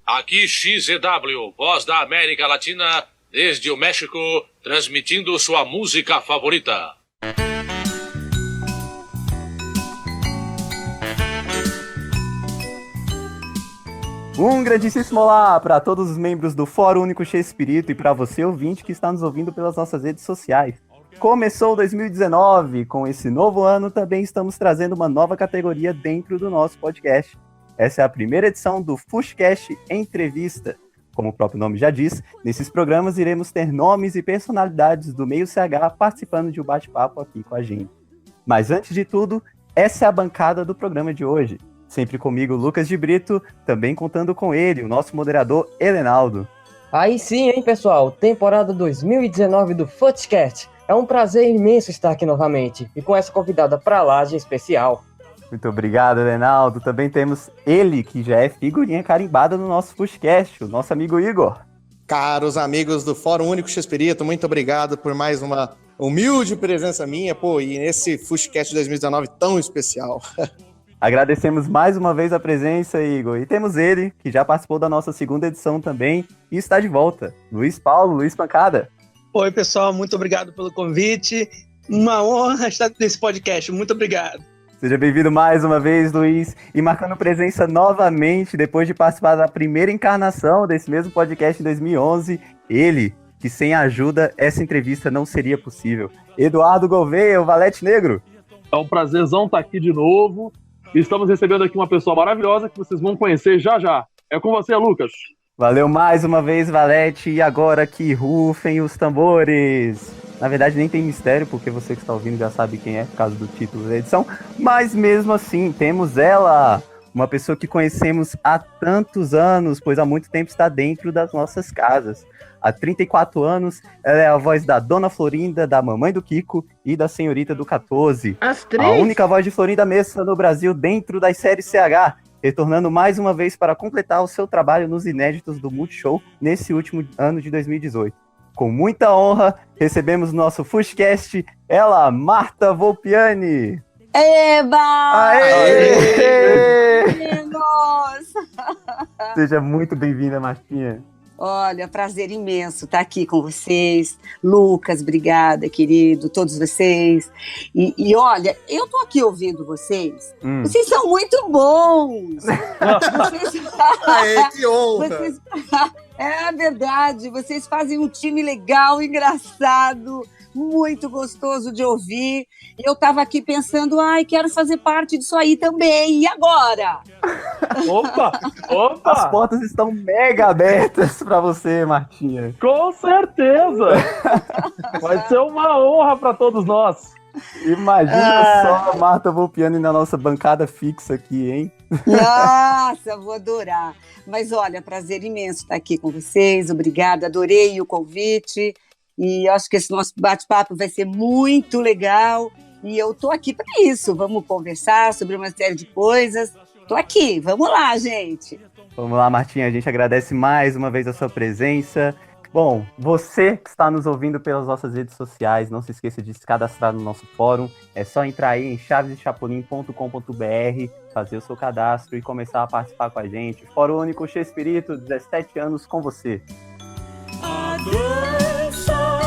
Aqui XZW, voz da América Latina, desde o México, transmitindo sua música favorita. Um grandíssimo olá para todos os membros do Fórum Único Cheio Espírito e para você, ouvinte, que está nos ouvindo pelas nossas redes sociais. Começou 2019, com esse novo ano também estamos trazendo uma nova categoria dentro do nosso podcast. Essa é a primeira edição do Fushcast Entrevista. Como o próprio nome já diz, nesses programas iremos ter nomes e personalidades do meio CH participando de um bate-papo aqui com a gente. Mas antes de tudo, essa é a bancada do programa de hoje. Sempre comigo, Lucas de Brito, também contando com ele, o nosso moderador Helenaldo. Aí sim, hein, pessoal? Temporada 2019 do Fushcast. É um prazer imenso estar aqui novamente e com essa convidada pra lá de especial. Muito obrigado, Helenaldo. Também temos ele, que já é figurinha carimbada no nosso Fushcast, o nosso amigo Igor. Caros amigos do Fórum Único Cheio Espírito, muito obrigado por mais uma humilde presença minha, e nesse Fushcast 2019 tão especial. Agradecemos mais uma vez a presença, Igor. E temos ele, que já participou da nossa segunda edição também e está de volta. Luiz Paulo, Luiz Pancada. Oi, pessoal, muito obrigado pelo convite. Uma honra estar nesse podcast, muito obrigado. Seja bem-vindo mais uma vez, Luiz, e marcando presença novamente, depois de participar da primeira encarnação desse mesmo podcast em 2011, ele, que sem a ajuda, essa entrevista não seria possível. Eduardo Gouveia, o Valete Negro. É um prazerzão estar aqui de novo, e estamos recebendo aqui uma pessoa maravilhosa que vocês vão conhecer já já. É com você, Lucas. Valeu mais uma vez, Valete, e agora que rufem os tambores. Na verdade, nem tem mistério, porque você que está ouvindo já sabe quem é, por causa do título da edição. Mas mesmo assim, temos ela, uma pessoa que conhecemos há tantos anos, pois há muito tempo está dentro das nossas casas. Há 34 anos, ela é a voz da Dona Florinda, da Mamãe do Kiko e da Senhorita do 14. As três? A única voz de Florinda Messa no Brasil dentro das séries CH, retornando mais uma vez para completar o seu trabalho nos inéditos do Multishow nesse último ano de 2018. Com muita honra, recebemos no nosso Fushcast ela, Marta Volpiani. Eba! Aê! Meninos! Seja muito bem-vinda, Martinha. Olha, prazer imenso estar aqui com vocês. Lucas, obrigada, querido, todos vocês. E olha, eu tô aqui ouvindo vocês. Vocês são muito bons. Aê, que honra! É verdade, vocês fazem um time legal, engraçado, muito gostoso de ouvir. E eu estava aqui pensando, quero fazer parte disso aí também. E agora? Opa! As portas estão mega abertas para você, Martinha. Com certeza! Vai ser uma honra para todos nós. Imagina só a Marta Volpiani na nossa bancada fixa aqui, hein? Nossa, vou adorar. Mas olha, prazer imenso estar aqui com vocês. Obrigada, adorei o convite. E acho que esse nosso bate-papo vai ser muito legal. E eu tô aqui para isso. Vamos conversar sobre uma série de coisas. Tô aqui, vamos lá, gente. Vamos lá, Martinha, a gente agradece mais uma vez a sua presença. Bom, você que está nos ouvindo pelas nossas redes sociais, não se esqueça de se cadastrar no nosso fórum. É só entrar aí em chavesechapolin.com.br, fazer o seu cadastro e começar a participar com a gente. Fórum Único Cheio Espírito, 17 anos com você. A dança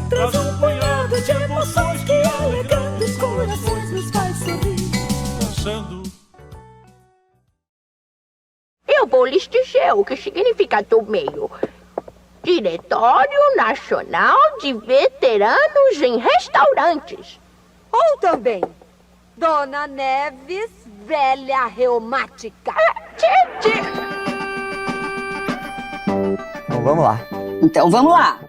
traz um punhado de emoções que alegrando os corações nos faz sorrir. Dançando. Eu vou lhes dizer o que significa do meio. Diretório Nacional de Veteranos em Restaurantes. Ou também, Dona Neves, velha reumática. Então vamos lá. Então vamos lá.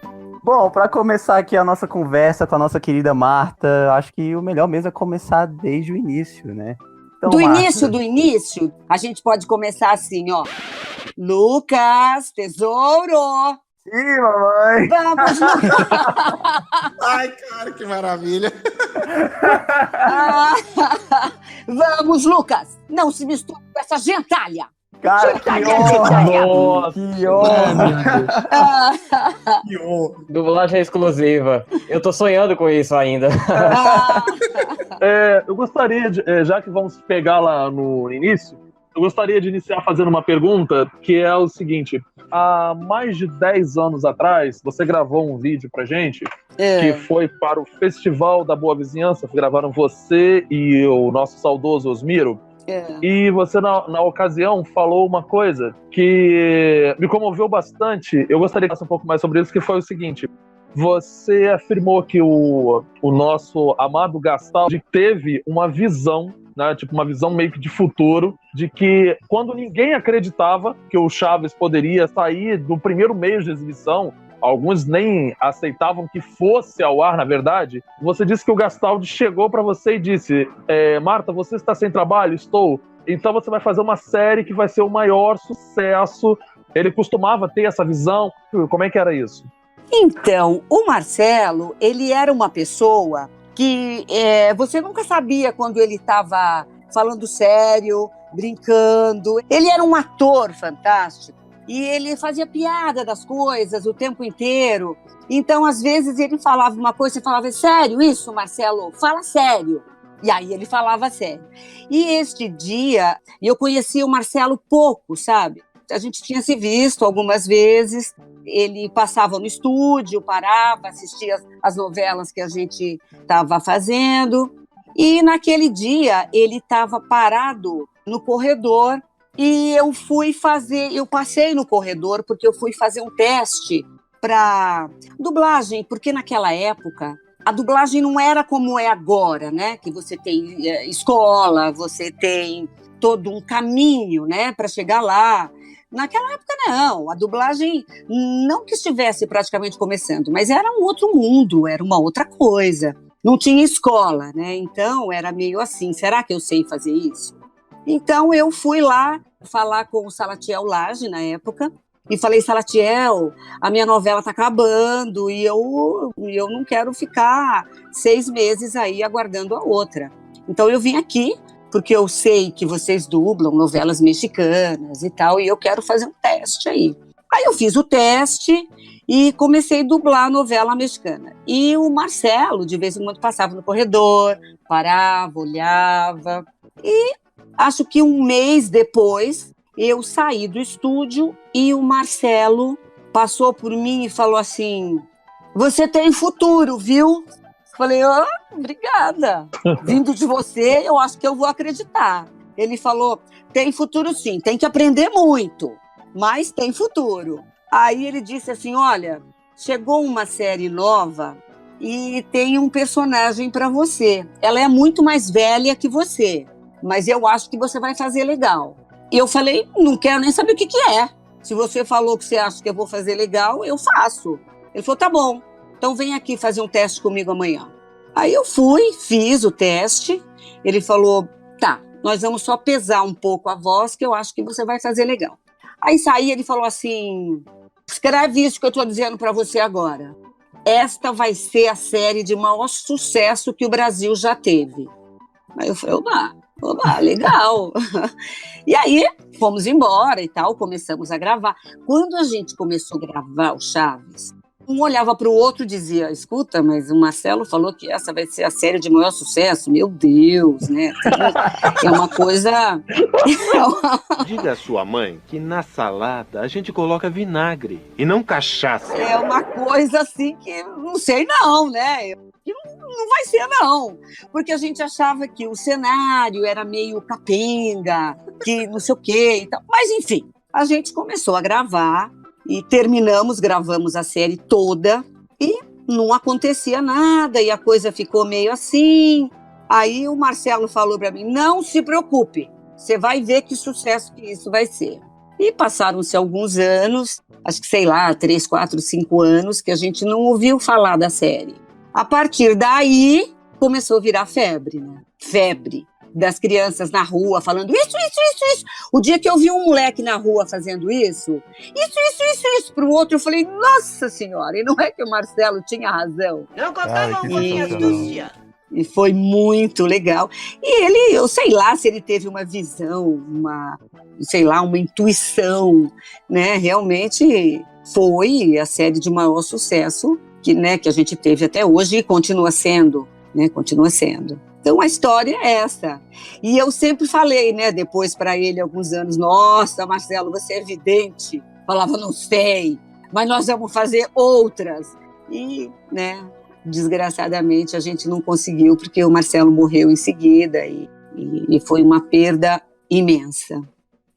Bom, para começar aqui a nossa conversa com a nossa querida Marta, acho que o melhor mesmo é começar desde o início, né? Então, do Marta, início, a gente pode começar assim, ó. Lucas, tesouro. Sim, mamãe. Vamos, Lucas. Ai, cara, que maravilha. Vamos, Lucas. Não se misture com essa gentalha. Cara, que honra! Que honra! Que honra. Dublagem exclusiva. Eu tô sonhando com isso ainda. Eu gostaria de, já que vamos pegar lá no início, eu gostaria de iniciar fazendo uma pergunta, que é o seguinte: há mais de 10 anos atrás, você gravou um vídeo pra gente, que foi para o Festival da Boa Vizinhança, gravaram você e o nosso saudoso Osmiro, e você na ocasião falou uma coisa que me comoveu bastante. Eu gostaria de falar um pouco mais sobre isso, que foi o seguinte: você afirmou que o nosso amado Gastaldi teve uma visão, né, tipo uma visão meio que de futuro, de que quando ninguém acreditava que o Chaves poderia sair do primeiro mês de exibição, alguns nem aceitavam que fosse ao ar, na verdade, você disse que o Gastaldi chegou para você e disse: Marta, você está sem trabalho? Estou. Então você vai fazer uma série que vai ser o maior sucesso. Ele costumava ter essa visão? Como é que era isso? Então, o Marcelo, ele era uma pessoa que você nunca sabia quando ele estava falando sério, brincando. Ele era um ator fantástico e ele fazia piada das coisas o tempo inteiro. Então, às vezes, ele falava uma coisa, você falava: sério isso, Marcelo? Fala sério. E aí ele falava sério. E este dia, eu conhecia o Marcelo pouco, sabe? A gente tinha se visto algumas vezes. Ele passava no estúdio, parava, assistia as novelas que a gente estava fazendo. E naquele dia ele estava parado no corredor e eu passei no corredor porque eu fui fazer um teste para dublagem, porque naquela época a dublagem não era como é agora, né? Que você tem escola, você tem todo um caminho, né, para chegar lá. Naquela época, não. A dublagem, não que estivesse praticamente começando, mas era um outro mundo, era uma outra coisa. Não tinha escola, né? Então, era meio assim: será que eu sei fazer isso? Então, eu fui lá falar com o Salatiel Lage, na época, e falei: Salatiel, a minha novela está acabando e eu não quero ficar 6 meses aí aguardando a outra. Então, eu vim aqui, porque eu sei que vocês dublam novelas mexicanas e tal, e eu quero fazer um teste aí. Aí eu fiz o teste e comecei a dublar a novela mexicana. E o Marcelo, de vez em quando, passava no corredor, parava, olhava. E acho que um mês depois, eu saí do estúdio e o Marcelo passou por mim e falou assim: você tem futuro, viu? Falei: obrigada. Vindo de você, eu acho que eu vou acreditar. Ele falou: tem futuro sim, tem que aprender muito, mas tem futuro. Aí ele disse assim: olha, chegou uma série nova e tem um personagem para você. Ela é muito mais velha que você, mas eu acho que você vai fazer legal. E eu falei: não quero nem saber o que é. Se você falou que você acha que eu vou fazer legal, eu faço. Ele falou: tá bom. Então vem aqui fazer um teste comigo amanhã. Aí eu fui, fiz o teste. Ele falou: tá, nós vamos só pesar um pouco a voz, que eu acho que você vai fazer legal. Aí saí, ele falou assim: escreve isso que eu estou dizendo para você agora. Esta vai ser a série de maior sucesso que o Brasil já teve. Aí eu falei: oba, legal. E aí fomos embora e tal, começamos a gravar. Quando a gente começou a gravar o Chaves, um olhava para o outro e dizia: escuta, mas o Marcelo falou que essa vai ser a série de maior sucesso. Meu Deus, né? É uma coisa... Diga à sua mãe que na salada a gente coloca vinagre e não cachaça. É uma coisa assim que não sei não, né? Que não vai ser não. Porque a gente achava que o cenário era meio capenga, que não sei o quê e tal. Mas enfim, a gente começou a gravar. E gravamos a série toda e não acontecia nada e a coisa ficou meio assim. Aí o Marcelo falou para mim: não se preocupe, você vai ver que sucesso que isso vai ser. E passaram-se alguns anos, acho que 3, 4, 5 anos, que a gente não ouviu falar da série. A partir daí, começou a virar febre, né? Febre das crianças na rua falando isso. O dia que eu vi um moleque na rua fazendo isso para o outro, eu falei: nossa senhora, e não é que o Marcelo tinha razão? Não contava uma minha astúcia. E foi muito legal. E ele, eu sei lá se ele teve uma visão, uma intuição, né? Realmente foi a série de maior sucesso que a gente teve até hoje e continua sendo, né? Continua sendo. Então a história é essa. E eu sempre falei, né, depois para ele, alguns anos, nossa, Marcelo, você é vidente. Falava, não sei, mas nós vamos fazer outras. E, né, desgraçadamente a gente não conseguiu, porque o Marcelo morreu em seguida e foi uma perda imensa.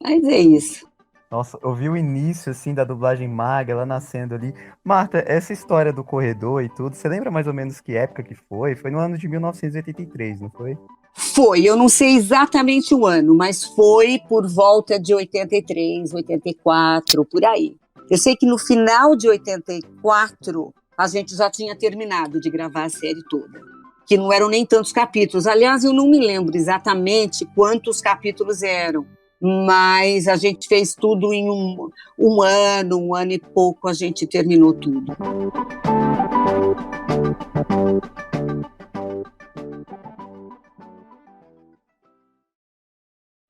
Mas é isso. Nossa, eu vi o início, assim, da dublagem maga, ela nascendo ali. Marta, essa história do corredor e tudo, você lembra mais ou menos que época que foi? Foi no ano de 1983, não foi? Foi, eu não sei exatamente o ano, mas foi por volta de 83, 84, por aí. Eu sei que no final de 84, a gente já tinha terminado de gravar a série toda, que não eram nem tantos capítulos. Aliás, eu não me lembro exatamente quantos capítulos eram, mas a gente fez tudo em um ano e pouco, a gente terminou tudo.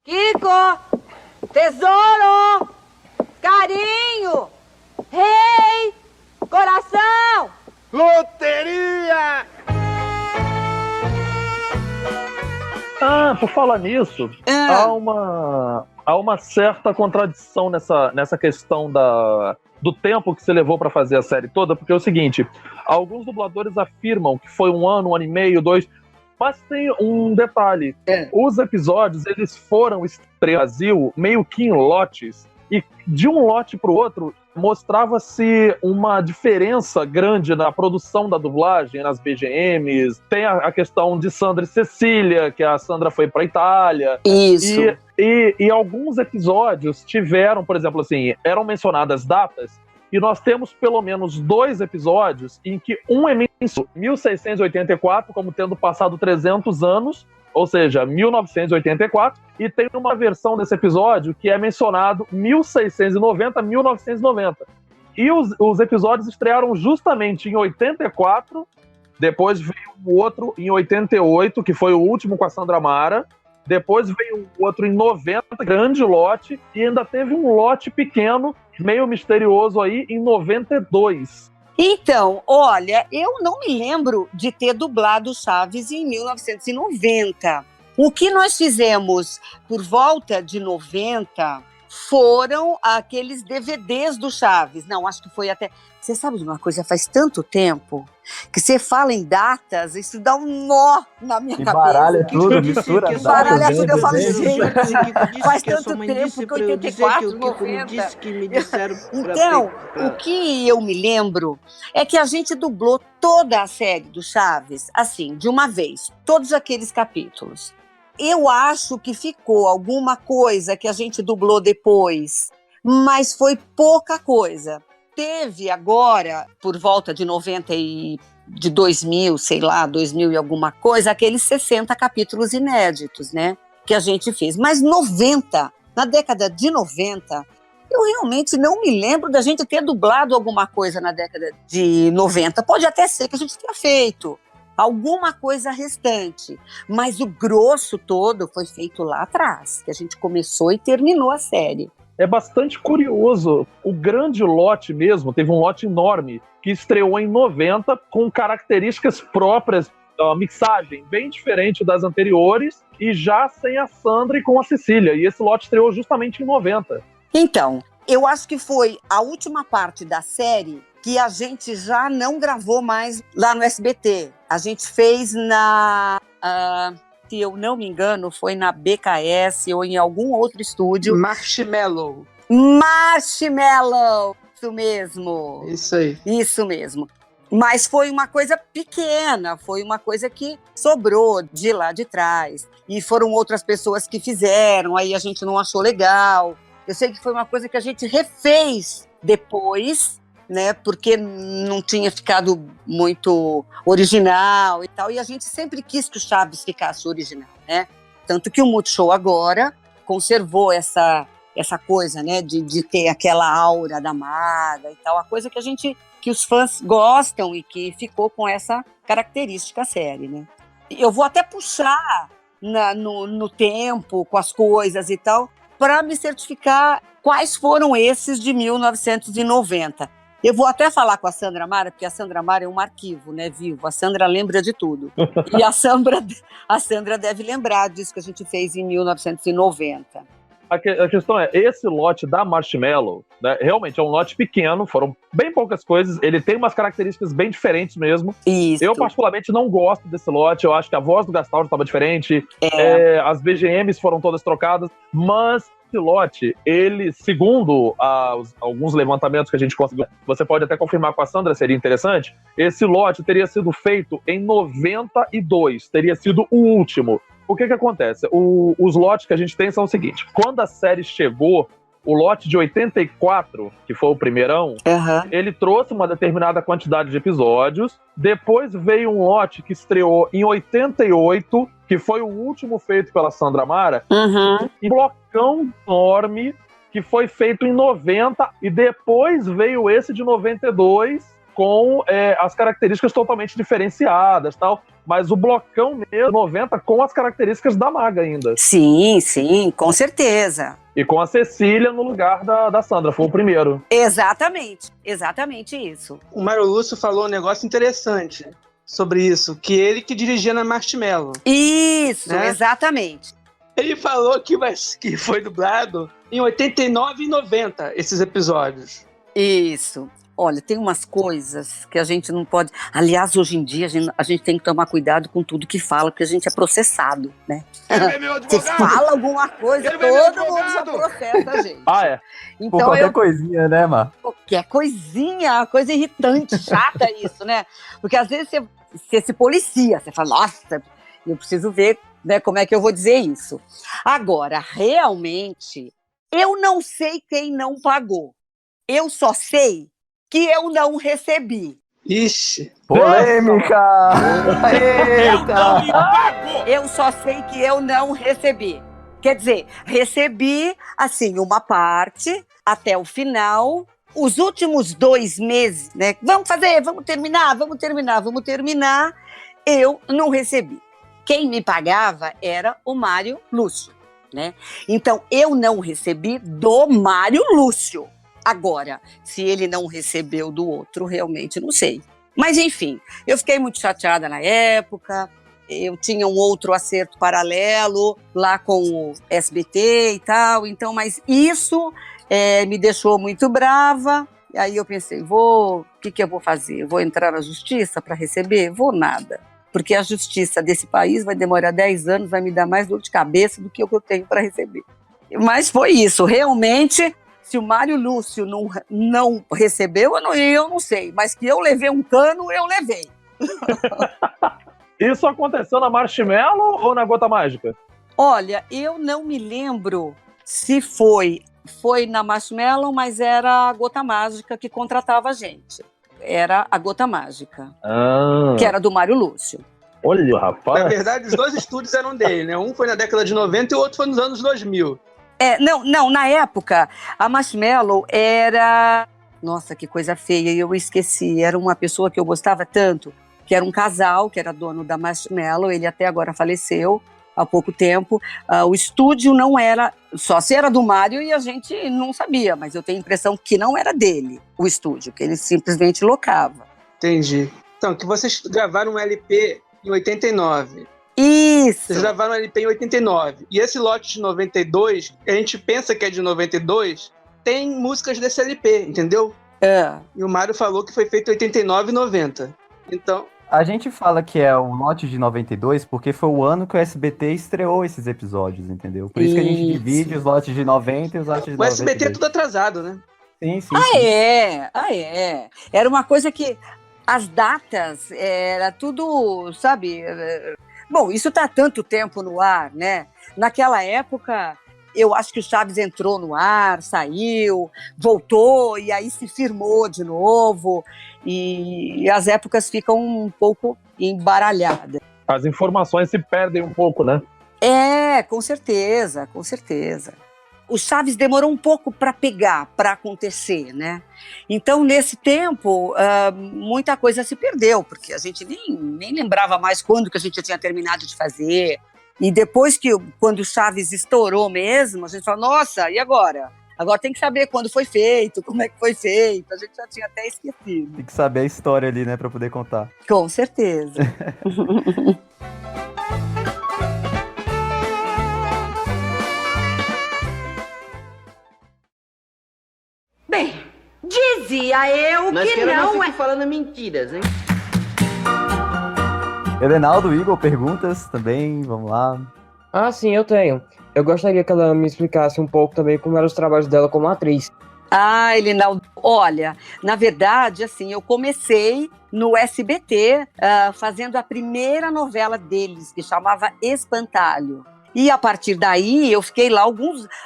Kiko! Tesouro! Carinho! Rei! Coração! Loteria! Ah, por falar nisso, há uma certa contradição nessa questão do tempo que você levou para fazer a série toda, porque é o seguinte, alguns dubladores afirmam que foi 1 ano, 1 ano e meio, 2, mas tem um detalhe, os episódios, eles foram estreados no Brasil meio que em lotes, e de um lote para o outro, mostrava-se uma diferença grande na produção da dublagem, nas BGMs. Tem a questão de Sandra e Cecília, que a Sandra foi para a Itália. Isso. E alguns episódios tiveram, por exemplo, assim, eram mencionadas datas, e nós temos pelo menos 2 episódios em que um é mencionado 1684, como tendo passado 300 anos, ou seja, 1984, e tem uma versão desse episódio que é mencionado 1690, 1990. E os episódios estrearam justamente em 84, depois veio o outro em 88, que foi o último com a Sandra Mara, depois veio o outro em 90, grande lote, e ainda teve um lote pequeno, meio misterioso aí, em 92. Então, olha, eu não me lembro de ter dublado Chaves em 1990. O que nós fizemos por volta de 90 foram aqueles DVDs do Chaves. Não, acho que foi até... Você sabe de uma coisa, faz tanto tempo que você fala em datas, isso dá um nó na minha cabeça. Baralha tudo, mistura datas. Baralha tudo, eu falo, gente. gente, faz tanto tempo que 84, 90. Então, o que eu me lembro é que a gente dublou toda a série do Chaves, assim, de uma vez, todos aqueles capítulos. Eu acho que ficou alguma coisa que a gente dublou depois, mas foi pouca coisa. Teve agora, por volta de 90 e de 2000, sei lá, 2000 e alguma coisa, aqueles 60 capítulos inéditos, né, que a gente fez. Mas 90, na década de 90, eu realmente não me lembro da gente ter dublado alguma coisa na década de 90. Pode até ser que a gente tenha feito alguma coisa restante, mas o grosso todo foi feito lá atrás, que a gente começou e terminou a série. É bastante curioso, o grande lote mesmo, teve um lote enorme, que estreou em 90, com características próprias, mixagem bem diferente das anteriores, e já sem a Sandra e com a Cecília, e esse lote estreou justamente em 90. Então, eu acho que foi a última parte da série que a gente já não gravou mais lá no SBT. A gente fez se eu não me engano, foi na BKS ou em algum outro estúdio. Marshmallow, isso mesmo. isso aí. Isso mesmo. Mas foi uma coisa pequena, foi uma coisa que sobrou de lá de trás. E foram outras pessoas que fizeram, aí a gente não achou legal. Eu sei que foi uma coisa que a gente refez depois, né, porque não tinha ficado muito original e tal, e a gente sempre quis que o Chaves ficasse original, né, tanto que o Multishow agora conservou essa coisa, né, de ter aquela aura da maga e tal, a coisa que os fãs gostam e que ficou com essa característica a série, né. Eu vou até puxar no tempo, com as coisas e tal, para me certificar quais foram esses de 1990. Eu vou até falar com a Sandra Mara, porque a Sandra Mara é um arquivo, né, vivo. A Sandra lembra de tudo. E a Sandra deve lembrar disso que a gente fez em 1990. A questão é, esse lote da Marshmello, né, realmente é um lote pequeno, foram bem poucas coisas, ele tem umas características bem diferentes mesmo. Isso. Eu particularmente não gosto desse lote, eu acho que a voz do Gastaldo estava diferente, as BGMs foram todas trocadas, mas esse lote, ele, segundo alguns levantamentos que a gente conseguiu, você pode até confirmar com a Sandra, seria interessante, esse lote teria sido feito em 92, teria sido o último. O que acontece? Os lotes que a gente tem são o seguinte: quando a série chegou, o lote de 84, que foi o primeirão, ele trouxe uma determinada quantidade de episódios. Depois veio um lote que estreou em 88, que foi o último feito pela Sandra Mara, e um blocão enorme que foi feito em 90, e depois veio esse de 92 com as características totalmente diferenciadas, tal. Mas o blocão mesmo, 90, com as características da Maga ainda. Sim, com certeza. E com a Cecília no lugar da Sandra, foi o primeiro. Exatamente isso. O Mário Lúcio falou um negócio interessante sobre isso, que ele que dirigia na Marshmello. Isso, né? Exatamente. Ele falou que foi dublado em 89 e 90, esses episódios. Isso. Olha, tem umas coisas que a gente não pode... Aliás, hoje em dia, a gente tem que tomar cuidado com tudo que fala, porque a gente é processado, né? Você fala alguma coisa, todo mundo já processa a gente. É? Então, por qualquer coisinha, né, Mar? Qualquer coisinha, coisa irritante, chata isso, né? Porque às vezes você se policia, você fala, nossa, eu preciso ver, né, como é que eu vou dizer isso. Agora, realmente, eu não sei quem não pagou. Eu só sei que eu não recebi. Ixi! Polêmica! Eita! Eu só sei que eu não recebi. Quer dizer, recebi, assim, uma parte até o final. Os últimos 2 meses, né? Vamos terminar. Eu não recebi. Quem me pagava era o Mário Lúcio, né? Então, eu não recebi do Mário Lúcio. Agora, se ele não recebeu do outro, realmente não sei. Mas, enfim, eu fiquei muito chateada na época. Eu tinha um outro acerto paralelo lá com o SBT e tal. Então, mas isso me deixou muito brava. E aí eu pensei, o que eu vou fazer? Eu vou entrar na justiça para receber? Vou nada. Porque a justiça desse país vai demorar 10 anos, vai me dar mais dor de cabeça do que o que eu tenho para receber. Mas foi isso, realmente... Se o Mário Lúcio não recebeu, eu não sei. Mas que eu levei um cano, eu levei. Isso aconteceu na Marshmello ou na Gota Mágica? Olha, eu não me lembro se foi na Marshmello, mas era a Gota Mágica que contratava a gente. Era a Gota Mágica, que era do Mário Lúcio. Olha, rapaz. Na verdade, os 2 estúdios eram dele, né? Um foi na década de 90 e o outro foi nos anos 2000. Não, na época, a Marshmello era... Nossa, que coisa feia, eu esqueci. Era uma pessoa que eu gostava tanto, que era um casal, que era dono da Marshmello, ele até agora faleceu há pouco tempo. O estúdio não era... Só se era do Mário e a gente não sabia, mas eu tenho a impressão que não era dele, o estúdio, que ele simplesmente locava. Entendi. Então, que vocês gravaram um LP em 89... Isso! Vocês gravaram o LP em 89. E esse lote de 92, a gente pensa que é de 92, tem músicas desse LP, entendeu? E o Mário falou que foi feito em 89 e 90. Então... A gente fala que é o lote de 92 porque foi o ano que o SBT estreou esses episódios, entendeu? Por isso que a gente divide os lotes de 90 e os lotes de 92. O SBT é tudo atrasado, né? Sim. É. Era uma coisa que... As datas, era tudo, sabe... Bom, isso está há tanto tempo no ar, né? Naquela época, eu acho que o Chaves entrou no ar, saiu, voltou, e aí se firmou de novo, e as épocas ficam um pouco embaralhadas. As informações se perdem um pouco, né? Com certeza. o Chaves demorou um pouco para pegar, para acontecer, né? Então, nesse tempo, muita coisa se perdeu, porque a gente nem lembrava mais quando que a gente tinha terminado de fazer. E depois quando o Chaves estourou mesmo, a gente falou, nossa, e agora? Agora tem que saber quando foi feito, como é que foi feito. A gente já tinha até esquecido. Tem que saber a história ali, né, pra poder contar. Com certeza. Bem, dizia eu Mas que quero não fique falando mentiras, hein? Helenaldo, Igor, perguntas também, vamos lá. Ah, sim, eu tenho. Eu gostaria que ela me explicasse um pouco também como eram os trabalhos dela como atriz. Ah, Elinaldo, olha, na verdade, assim, eu comecei no SBT fazendo a primeira novela deles, que chamava Espantalho. E a partir daí eu fiquei lá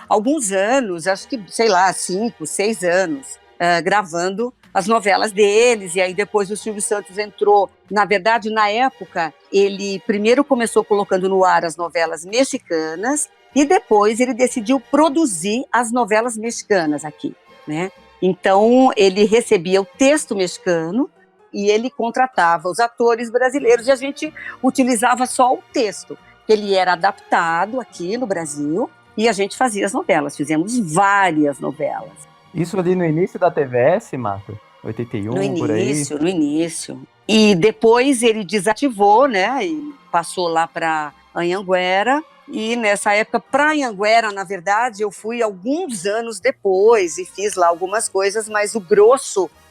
alguns anos, acho que, sei lá, 5, 6 anos, gravando as novelas deles, e aí depois o Silvio Santos entrou. Na verdade, na época, ele primeiro começou colocando no ar as novelas mexicanas, e depois ele decidiu produzir as novelas mexicanas aqui, né? Então, ele recebia o texto mexicano e ele contratava os atores brasileiros e a gente utilizava só o texto. Ele era adaptado aqui no Brasil e a gente fazia as novelas. Fizemos várias novelas. Isso ali no início da TVS, Marta? 81, por aí? No início. E depois ele desativou, né? E passou lá para Anhanguera. E nessa época, para Anhanguera, na verdade, eu fui alguns anos depois e fiz lá algumas coisas, mas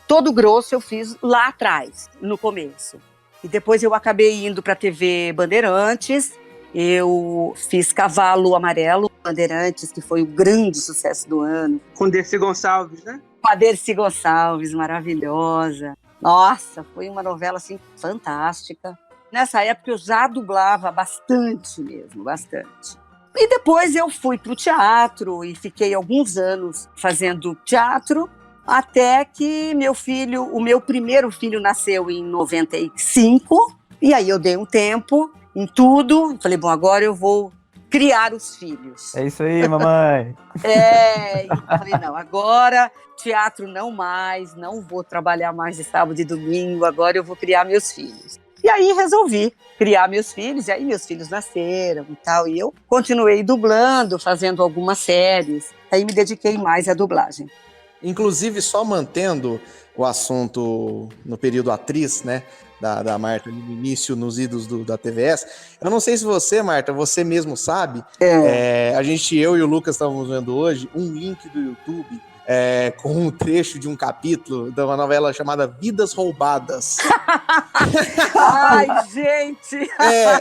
todo o grosso eu fiz lá atrás, no começo. E depois eu acabei indo para a TV Bandeirantes, eu fiz Cavalo Amarelo, Bandeirantes, que foi o grande sucesso do ano. Com Dercy Gonçalves, né? Com a Dercy Gonçalves, maravilhosa. Nossa, foi uma novela, assim, fantástica. Nessa época eu já dublava bastante mesmo, bastante. E depois eu fui para o teatro e fiquei alguns anos fazendo teatro, até que o meu primeiro filho nasceu em 95, e aí eu dei um tempo em tudo, falei, bom, agora eu vou criar os filhos. É isso aí, mamãe. E falei, não, agora teatro não mais, não vou trabalhar mais de sábado e domingo, agora eu vou criar meus filhos. E aí resolvi criar meus filhos, e aí meus filhos nasceram e tal, e eu continuei dublando, fazendo algumas séries, aí me dediquei mais à dublagem. Inclusive, só mantendo o assunto no período atriz, né, da Marta, no início, nos idos da TVS, eu não sei se você, Marta, você mesmo sabe, eu e o Lucas estávamos vendo hoje um link do YouTube com um trecho de um capítulo de uma novela chamada Vidas Roubadas. Ai, gente!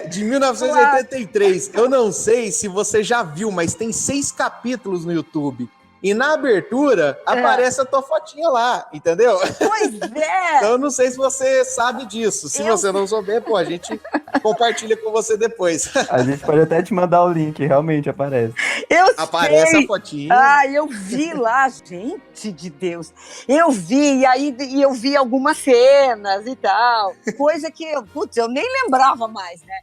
De 1983. Eu não sei se você já viu, mas tem 6 capítulos no YouTube. E na abertura aparece a tua fotinha lá, entendeu? Pois é! Então eu não sei se você sabe disso. Se você não souber, a gente compartilha com você depois. A gente pode até te mandar o link, realmente aparece. Aparece sei. a fotinha. Eu vi lá, gente de Deus. Eu vi, e eu vi algumas cenas e tal. Coisa que, eu nem lembrava mais, né?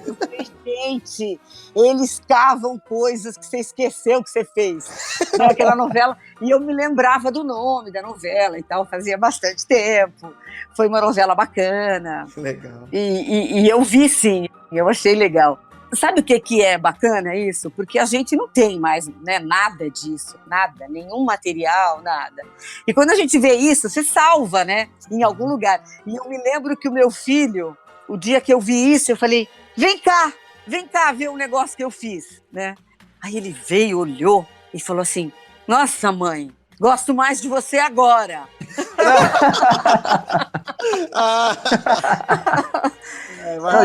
Eu falei, gente, eles cavam coisas que você esqueceu que você fez naquela novela, e eu me lembrava do nome da novela e tal, fazia bastante tempo, foi uma novela bacana. Legal. E eu vi sim, eu achei legal. Sabe o que é bacana isso? Porque a gente não tem mais, né, nada disso, nada, nenhum material, nada. E quando a gente vê isso, você salva, né, em algum lugar. E eu me lembro que o meu filho, o dia que eu vi isso, eu falei, vem cá ver o negócio que eu fiz, né? Aí ele veio, olhou e falou assim, nossa, mãe, gosto mais de você agora.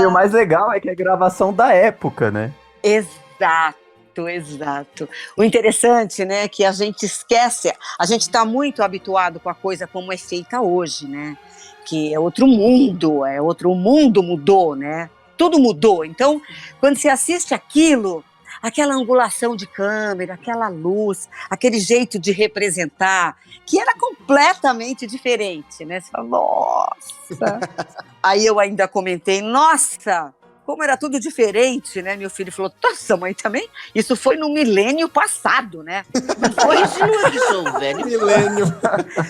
E o mais legal é que é gravação da época, né? Exato. O interessante, né, é que a gente esquece, a gente está muito habituado com a coisa como é feita hoje, né? Que é outro mundo, o mundo mudou, né? Tudo mudou. Então, quando você assiste aquilo, aquela angulação de câmera, aquela luz, aquele jeito de representar, que era completamente diferente, né? Você fala, nossa! Aí eu ainda comentei, nossa, como era tudo diferente, né? Meu filho falou, nossa, mãe, também? Isso foi no milênio passado, né? Não foi isso, velho. Milênio.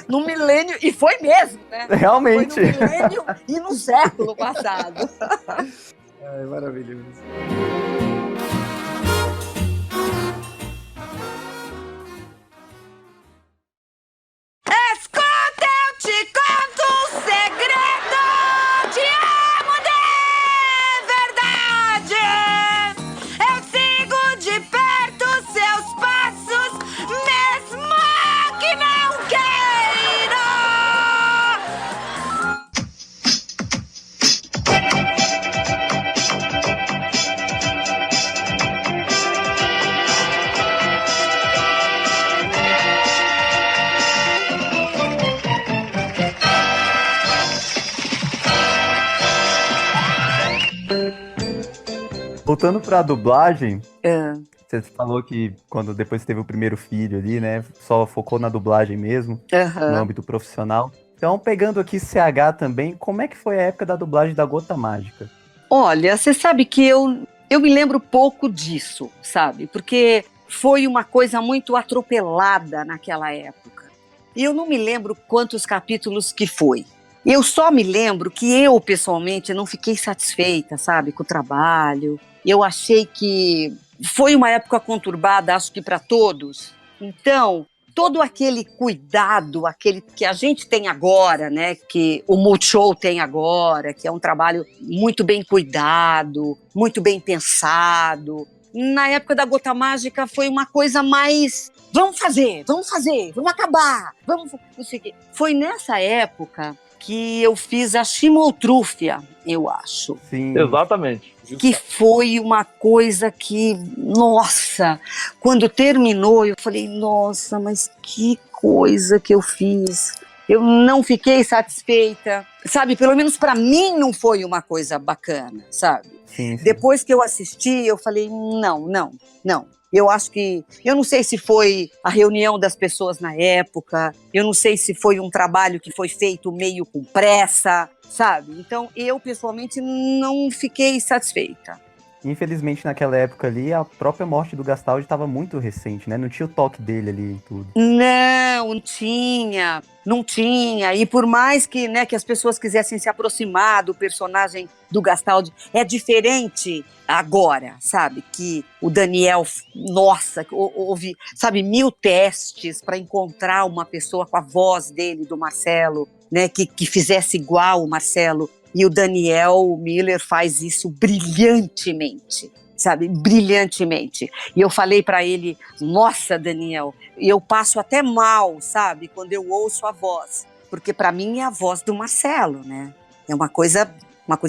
No milênio, e foi mesmo, né? Realmente. Foi no milênio e no século passado. Ai, maravilhoso. Escuta, eu te conto um segredo. Te amo de verdade. Eu sigo de perto seus passos, mesmo que não queira. Voltando pra dublagem, É. você falou que quando depois teve o primeiro filho ali, né? Só focou na dublagem mesmo, no âmbito profissional. Então, pegando aqui CH também, como é que foi a época da dublagem da Gota Mágica? Olha, você sabe que eu me lembro pouco disso, sabe? Porque foi uma coisa muito atropelada naquela época. E eu não me lembro quantos capítulos que foi. Eu só me lembro que eu, pessoalmente, não fiquei satisfeita, sabe, com o trabalho. Eu achei que foi uma época conturbada, acho que para todos. Então, todo aquele cuidado, aquele que a gente tem agora, né, que o Multishow tem agora, que é um trabalho muito bem cuidado, muito bem pensado. Na época da Gota Mágica foi uma coisa mais, vamos fazer, vamos acabar, vamos, não sei o quê. Foi nessa época que eu fiz a Chimoltrúfia, eu acho. Sim. Exatamente. Que foi uma coisa que, nossa, quando terminou, eu falei, nossa, mas que coisa que eu fiz. Eu não fiquei satisfeita, sabe? Pelo menos para mim não foi uma coisa bacana, sabe? Sim. Depois que eu assisti, eu falei, não. Eu acho que, eu não sei se foi a reunião das pessoas na época, eu não sei se foi um trabalho que foi feito meio com pressa, sabe? Então, eu pessoalmente não fiquei satisfeita. Infelizmente, naquela época ali, a própria morte do Gastaldi estava muito recente, né? Não tinha o toque dele ali e tudo. Não tinha. E por mais que, né, que as pessoas quisessem se aproximar do personagem do Gastaldi, é diferente agora, sabe? Que o Daniel, nossa, houve, sabe, 1000 testes para encontrar uma pessoa com a voz dele, do Marcelo, né, que fizesse igual o Marcelo. E o Daniel Miller faz isso brilhantemente, sabe? Brilhantemente. E eu falei para ele, nossa, Daniel, eu passo até mal, sabe? Quando eu ouço a voz. Porque para mim é a voz do Marcelo, né? É uma coisa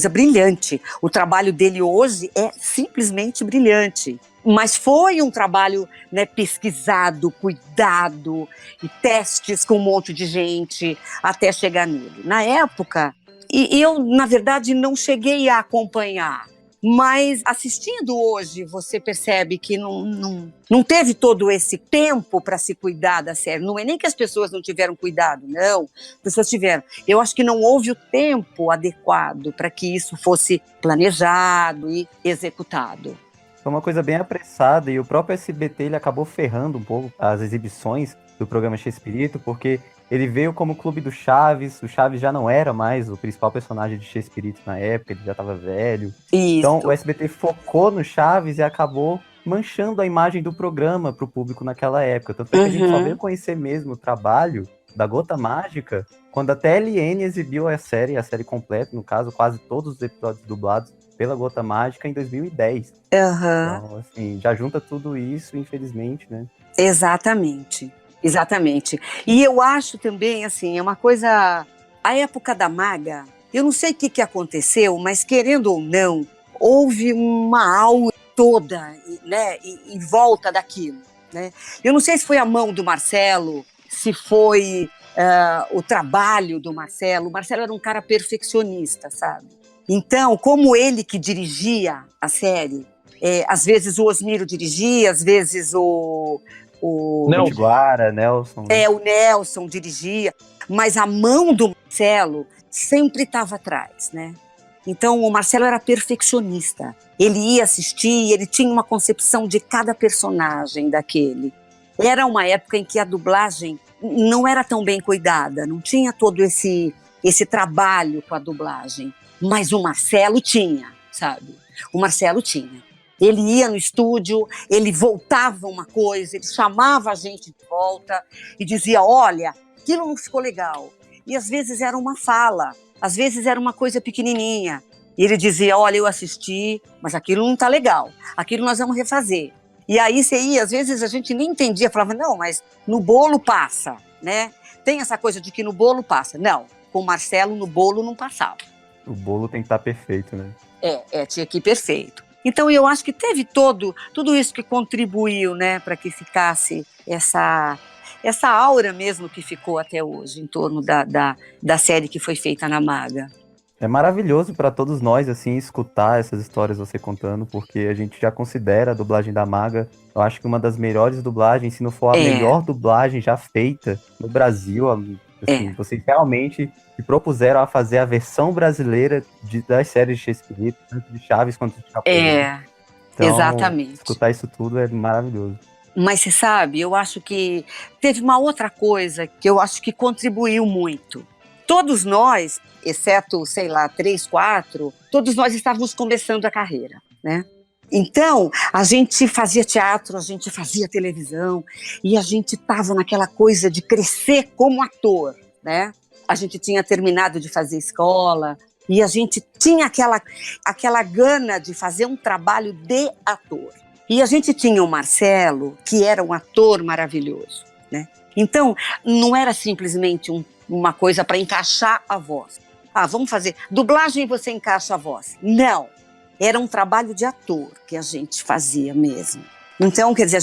brilhante. O trabalho dele hoje é simplesmente brilhante. Mas foi um trabalho, né, pesquisado, cuidado, e testes com um monte de gente até chegar nele. Na época... E eu, na verdade, não cheguei a acompanhar, mas assistindo hoje, você percebe que não teve todo esse tempo para se cuidar da série. Não é nem que as pessoas não tiveram cuidado, não. As pessoas tiveram. Eu acho que não houve o tempo adequado para que isso fosse planejado e executado. Foi uma coisa bem apressada e o próprio SBT ele acabou ferrando um pouco as exibições do programa Chespirito, porque ele veio como clube do Chaves, o Chaves já não era mais o principal personagem de Chespirito na época, ele já estava velho. Isso. Então o SBT focou no Chaves e acabou manchando a imagem do programa para o público naquela época. Tanto é que a gente só veio conhecer mesmo o trabalho da Gota Mágica quando a TLN exibiu a série completa, no caso, quase todos os episódios dublados pela Gota Mágica em 2010. Então, assim, já junta tudo isso, infelizmente, né? Exatamente. E eu acho também, assim, é uma coisa... A época da Maga, eu não sei o que aconteceu, mas querendo ou não, houve uma aura toda, né, em volta daquilo, né? Eu não sei se foi a mão do Marcelo, se foi o trabalho do Marcelo. O Marcelo era um cara perfeccionista, sabe? Então, como ele que dirigia a série, às vezes o Osmiro dirigia, às vezes o Nelson. O Nelson dirigia, mas a mão do Marcelo sempre estava atrás, né? Então, o Marcelo era perfeccionista. Ele ia assistir, ele tinha uma concepção de cada personagem daquele. Era uma época em que a dublagem não era tão bem cuidada, não tinha todo esse trabalho com a dublagem. Mas o Marcelo tinha, sabe? O Marcelo tinha. Ele ia no estúdio, ele voltava uma coisa, ele chamava a gente de volta e dizia, olha, aquilo não ficou legal. E às vezes era uma fala, às vezes era uma coisa pequenininha. E ele dizia, olha, eu assisti, mas aquilo não está legal, aquilo nós vamos refazer. E aí você ia, às vezes a gente nem entendia, falava, não, mas no bolo passa, né? Tem essa coisa de que no bolo passa. Não, com o Marcelo no bolo não passava. O bolo tem que estar perfeito, né? Tinha que ir perfeito. Então eu acho que teve tudo isso que contribuiu, né, para que ficasse essa aura mesmo que ficou até hoje em torno da série que foi feita na Maga. É maravilhoso para todos nós, assim, escutar essas histórias você contando, porque a gente já considera a dublagem da Maga, eu acho que uma das melhores dublagens, se não for a melhor dublagem já feita no Brasil. Assim, vocês realmente se propuseram a fazer a versão brasileira das séries de Shakespeare, tanto de Chaves quanto de Chapolin. Então, exatamente. Escutar isso tudo é maravilhoso. Mas você sabe, eu acho que teve uma outra coisa que eu acho que contribuiu muito. Todos nós, exceto, sei lá, 3, 4, todos nós estávamos começando a carreira, né? Então, a gente fazia teatro, a gente fazia televisão, e a gente estava naquela coisa de crescer como ator, né? A gente tinha terminado de fazer escola, e a gente tinha aquela gana de fazer um trabalho de ator. E a gente tinha o Marcelo, que era um ator maravilhoso, né? Então, não era simplesmente uma coisa para encaixar a voz. Ah, vamos fazer dublagem e você encaixa a voz. Não, era um trabalho de ator que a gente fazia mesmo. Então, quer dizer,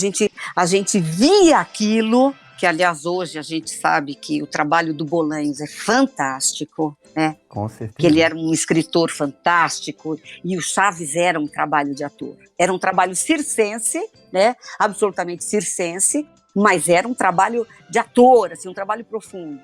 a gente via aquilo, que aliás hoje a gente sabe que o trabalho do Bolanhos é fantástico, né? Com certeza. Que ele era um escritor fantástico e o Chaves era um trabalho de ator. Era um trabalho circense, né? Absolutamente circense, mas era um trabalho de ator, assim, um trabalho profundo.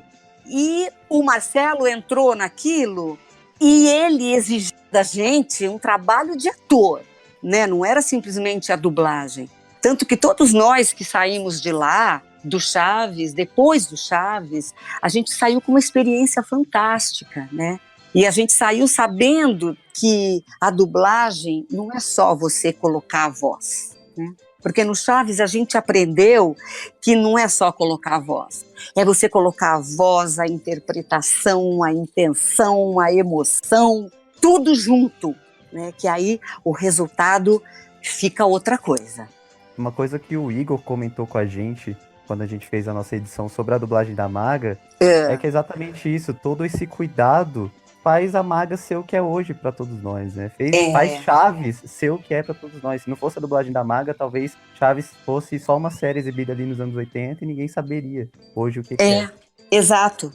E o Marcelo entrou naquilo e ele exigiu da gente um trabalho de ator, né? Não era simplesmente a dublagem. Tanto que todos nós que saímos de lá, do Chaves, depois do Chaves, a gente saiu com uma experiência fantástica, né? E a gente saiu sabendo que a dublagem não é só você colocar a voz, né? Porque no Chaves a gente aprendeu que não é só colocar a voz, é você colocar a voz, a interpretação, a intenção, a emoção, tudo junto, né? Que aí o resultado fica outra coisa. Uma coisa que o Igor comentou com a gente quando a gente fez a nossa edição sobre a dublagem da Maga é que é exatamente isso, todo esse cuidado faz a Maga ser o que é hoje pra todos nós, né? Faz Chaves ser o que é pra todos nós. Se não fosse a dublagem da Maga, talvez Chaves fosse só uma série exibida ali nos anos 80 e ninguém saberia hoje o que é. Exato.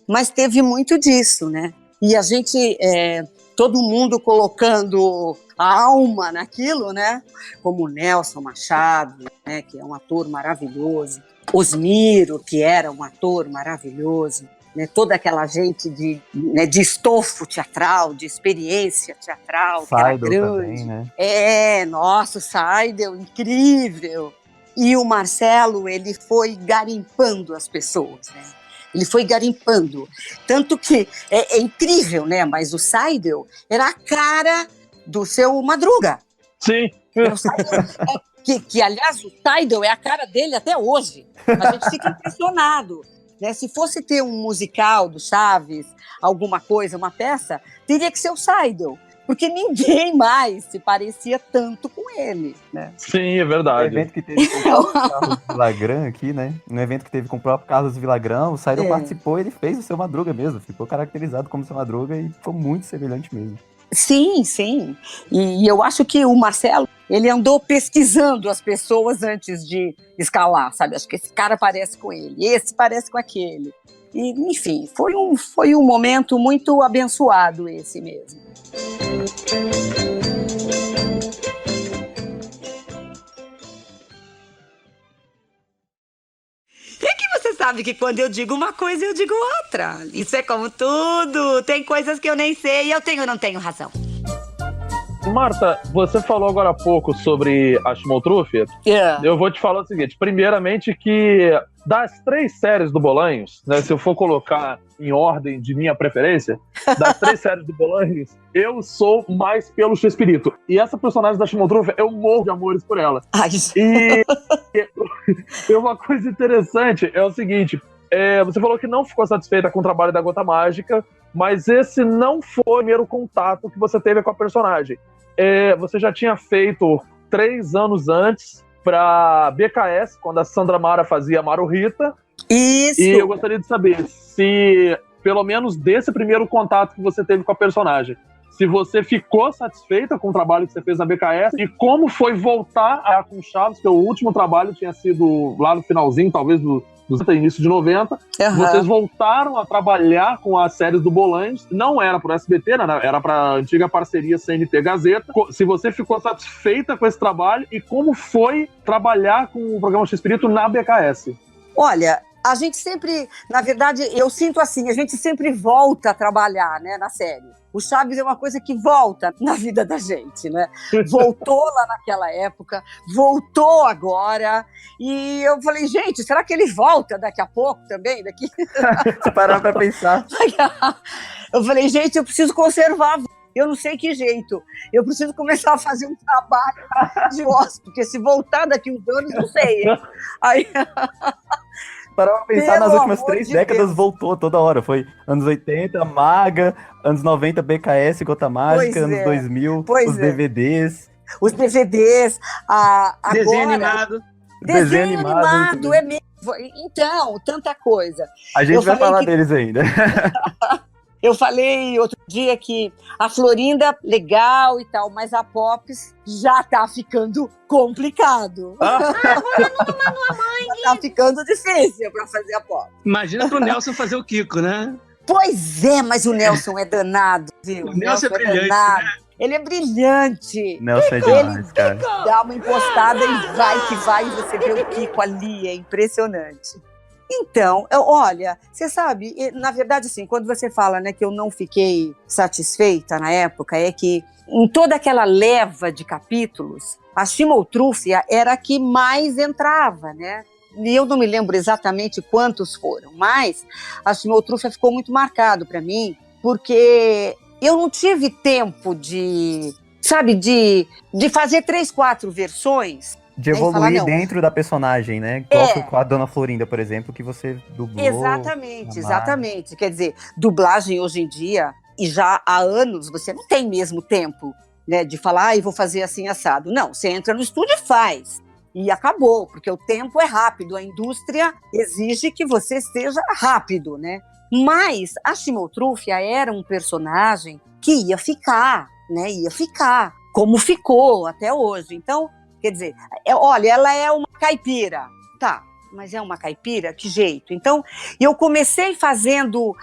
Mas teve muito disso, né? E a gente, todo mundo colocando a alma naquilo, né? Como o Nelson Machado, né? Que é um ator maravilhoso. Osmiro, que era um ator maravilhoso. Né, toda aquela gente de estofo teatral, de experiência teatral, que era grande. Também, né? Nossa, o Seidel, incrível. E o Marcelo, ele foi garimpando as pessoas, né? Ele foi garimpando. Tanto que é incrível, né? Mas o Seidel era a cara do seu Madruga. Sim. Que, aliás, o Seidel é a cara dele até hoje. A gente fica impressionado. Né? Se fosse ter um musical do Chaves, alguma coisa, uma peça, teria que ser o Seidel, porque ninguém mais se parecia tanto com ele, né? Sim, é verdade. No evento que teve com o Carlos Villagrán aqui, né? No evento que teve com o próprio Carlos Villagrán, o Seidel participou, ele fez o seu Madruga mesmo, ficou caracterizado como seu Madruga e ficou muito semelhante mesmo. Sim. E eu acho que o Marcelo, ele andou pesquisando as pessoas antes de escalar, sabe? Acho que esse cara parece com ele, esse parece com aquele. E, enfim, foi um momento muito abençoado esse mesmo. E que você sabe que quando eu digo uma coisa, eu digo outra. Isso é como tudo. Tem coisas que eu nem sei e eu tenho ou não tenho razão. Marta, você falou agora há pouco sobre a Schmoltrufia. Eu vou te falar o seguinte. Primeiramente que das 3 séries do Bolanhos, né, se eu for colocar em ordem de minha preferência, das 3 séries do Bolanhos, eu sou mais pelo Chespirito. E essa personagem da Schmoltrufia, eu morro de amores por ela. E uma coisa interessante é o seguinte, você falou que não ficou satisfeita com o trabalho da Gota Mágica, mas esse não foi o primeiro contato que você teve com a personagem. Você já tinha feito 3 anos antes pra BKS, quando a Sandra Mara fazia Maru Rita. Isso! E eu gostaria de saber se, pelo menos desse primeiro contato que você teve com a personagem, se você ficou satisfeita com o trabalho que você fez na BKS e como foi voltar a com Chaves, que o último trabalho tinha sido lá no finalzinho, talvez do início de 90. Vocês voltaram a trabalhar com as séries do Bolanhos, não era pro SBT, né? Era pra antiga parceria CNT Gazeta. Se você ficou satisfeita com esse trabalho e como foi trabalhar com o programa X-Espírito na BKS? Olha, a gente sempre, na verdade, eu sinto assim, a gente sempre volta a trabalhar, né, na série. O Chaves é uma coisa que volta na vida da gente, né? Voltou lá naquela época, voltou agora, e eu falei, gente, será que ele volta daqui a pouco também? Se parar pra pensar. Eu falei, gente, eu preciso conservar, eu não sei que jeito, eu preciso começar a fazer um trabalho de voz, porque se voltar daqui uns anos, não sei, hein? Aí... Para pensar, nas últimas 3 décadas voltou toda hora. Foi anos 80, Maga, anos 90, BKS, Gota Mágica, anos 2000, os DVDs. Os DVDs, agora... Desenho animado. Desenho animado, é mesmo. Então, tanta coisa. A gente vai falar deles ainda. Eu falei outro dia que a Florinda, legal e tal, mas a Pops já tá ficando complicado. Tá ficando difícil pra fazer a Pops. Imagina pro Nelson fazer o Kiko, né? Pois é, mas o Nelson é danado, viu? O Nelson é brilhante, né? Ele é brilhante. Nelson é demais, cara. Dá uma encostada e vai que vai, e você vê o Kiko ali, é impressionante. Então, olha, você sabe, na verdade, assim, quando você fala, né, que eu não fiquei satisfeita na época, é que em toda aquela leva de capítulos, a Schmoltrufia era a que mais entrava, né? E eu não me lembro exatamente quantos foram, mas a Schmoltrufia ficou muito marcado para mim, porque eu não tive tempo de fazer 3, 4 versões. De evoluir dentro da personagem, né? Com a Dona Florinda, por exemplo, que você dublou. Exatamente. Quer dizer, dublagem hoje em dia, e já há anos, você não tem mesmo tempo, né, de falar, vou fazer assim, assado. Não, você entra no estúdio e faz. E acabou, porque o tempo é rápido, a indústria exige que você seja rápido, né? Mas a Schmoltrufia era um personagem que ia ficar, né? Ia ficar, como ficou até hoje. Então, quer dizer, olha, ela é uma caipira. Tá, mas é uma caipira? Que jeito? Então, eu comecei fazendo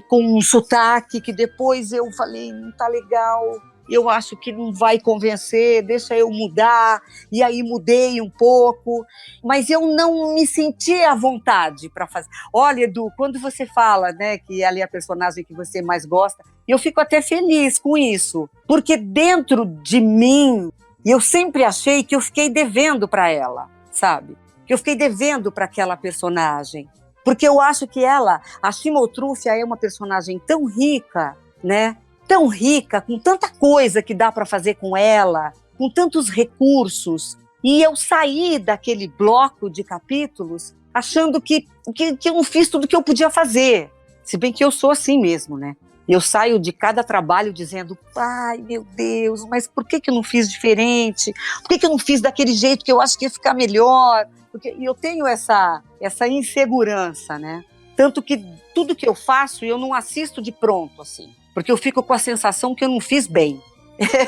com um sotaque que depois eu falei, não tá legal, eu acho que não vai convencer, deixa eu mudar. E aí mudei um pouco, mas eu não me senti à vontade para fazer. Olha, Edu, quando você fala, né, que ela é a personagem que você mais gosta, eu fico até feliz com isso, porque dentro de mim, e eu sempre achei que eu fiquei devendo para ela, sabe? Que eu fiquei devendo para aquela personagem. Porque eu acho que a Schmoltrufia é uma personagem tão rica, né? Tão rica, com tanta coisa que dá para fazer com ela, com tantos recursos. E eu saí daquele bloco de capítulos achando que eu não fiz tudo que eu podia fazer. Se bem que eu sou assim mesmo, né? Eu saio de cada trabalho dizendo, ai, meu Deus, mas por que eu não fiz diferente? Por que eu não fiz daquele jeito que eu acho que ia ficar melhor? Porque eu tenho essa insegurança, né? Tanto que tudo que eu faço, eu não assisto de pronto, assim. Porque eu fico com a sensação que eu não fiz bem.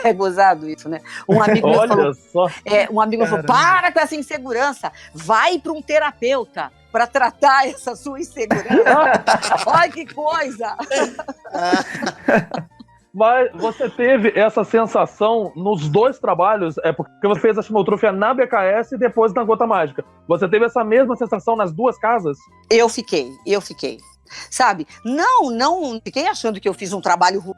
É gozado isso, né? Um amigo meu falou, para com essa insegurança, vai para um terapeuta para tratar essa sua insegurança. Olha que coisa! Mas você teve essa sensação nos dois trabalhos, porque você fez a Chimoltrufia na BKS e depois na Gota Mágica. Você teve essa mesma sensação nas duas casas? Eu fiquei. Sabe? Não fiquei achando que eu fiz um trabalho ruim.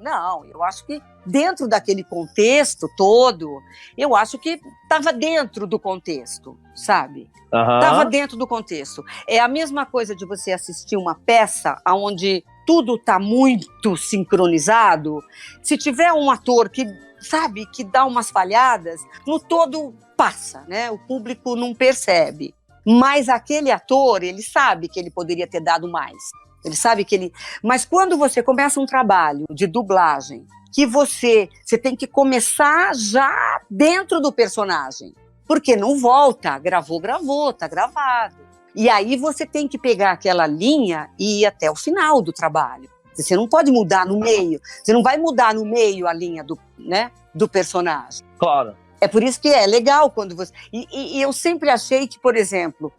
Não. Eu acho que dentro daquele contexto todo, eu acho que estava dentro do contexto, sabe? Estava dentro do contexto. É a mesma coisa de você assistir uma peça onde tudo está muito sincronizado. Se tiver um ator que, sabe, que dá umas falhadas, no todo passa, né? O público não percebe. Mas aquele ator, ele sabe que ele poderia ter dado mais. Ele sabe que ele... Mas quando você começa um trabalho de dublagem, que você tem que começar já dentro do personagem, porque não volta, gravou, tá gravado. E aí você tem que pegar aquela linha e ir até o final do trabalho. Você não pode mudar no meio. Você não vai mudar no meio a linha do personagem. Claro. É por isso que é legal quando você... E eu sempre achei que, por exemplo,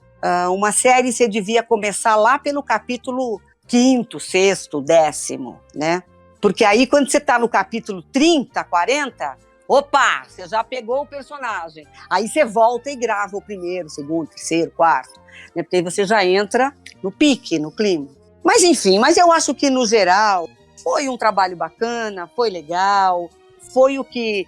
uma série você devia começar lá pelo capítulo 5º, 6º, 10º, né? Porque aí quando você está no capítulo 30, 40... Opa, você já pegou o personagem. Aí você volta e grava o primeiro, segundo, terceiro, quarto. Né? Porque aí você já entra no pique, no clima. Mas enfim, eu acho que no geral foi um trabalho bacana, foi legal, foi o que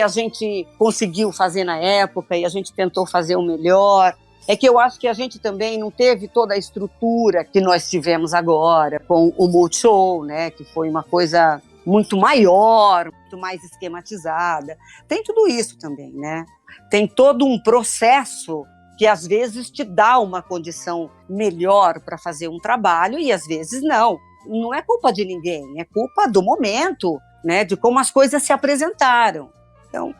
a gente conseguiu fazer na época e a gente tentou fazer o melhor. É que eu acho que a gente também não teve toda a estrutura que nós tivemos agora com o Multishow, né? Que foi uma coisa muito maior, muito mais esquematizada. Tem tudo isso também, né? Tem todo um processo que às vezes te dá uma condição melhor para fazer um trabalho e às vezes não. Não é culpa de ninguém, é culpa do momento, né? De como as coisas se apresentaram. Então,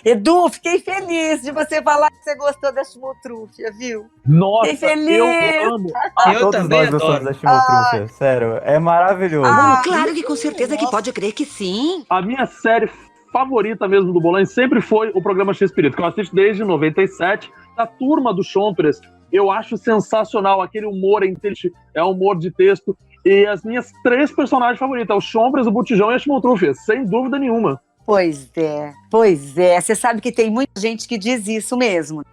Edu, fiquei feliz de você falar que você gostou da Chimoltrufia, viu? Nossa, fiquei feliz. Eu amo. Todos nós gostamos da Chimoltrufia, sério, é maravilhoso. Claro que com certeza que pode crer que sim. A minha série favorita mesmo do Bolanhos sempre foi o programa X-Espírito, que eu assisto desde 97, da turma do Chompres. Eu acho sensacional, aquele humor inteligente, é humor de texto, e as minhas 3 personagens favoritas, o Chompres, o Botijão e a Chimoltrufia, sem dúvida nenhuma. Pois é. Você sabe que tem muita gente que diz isso mesmo,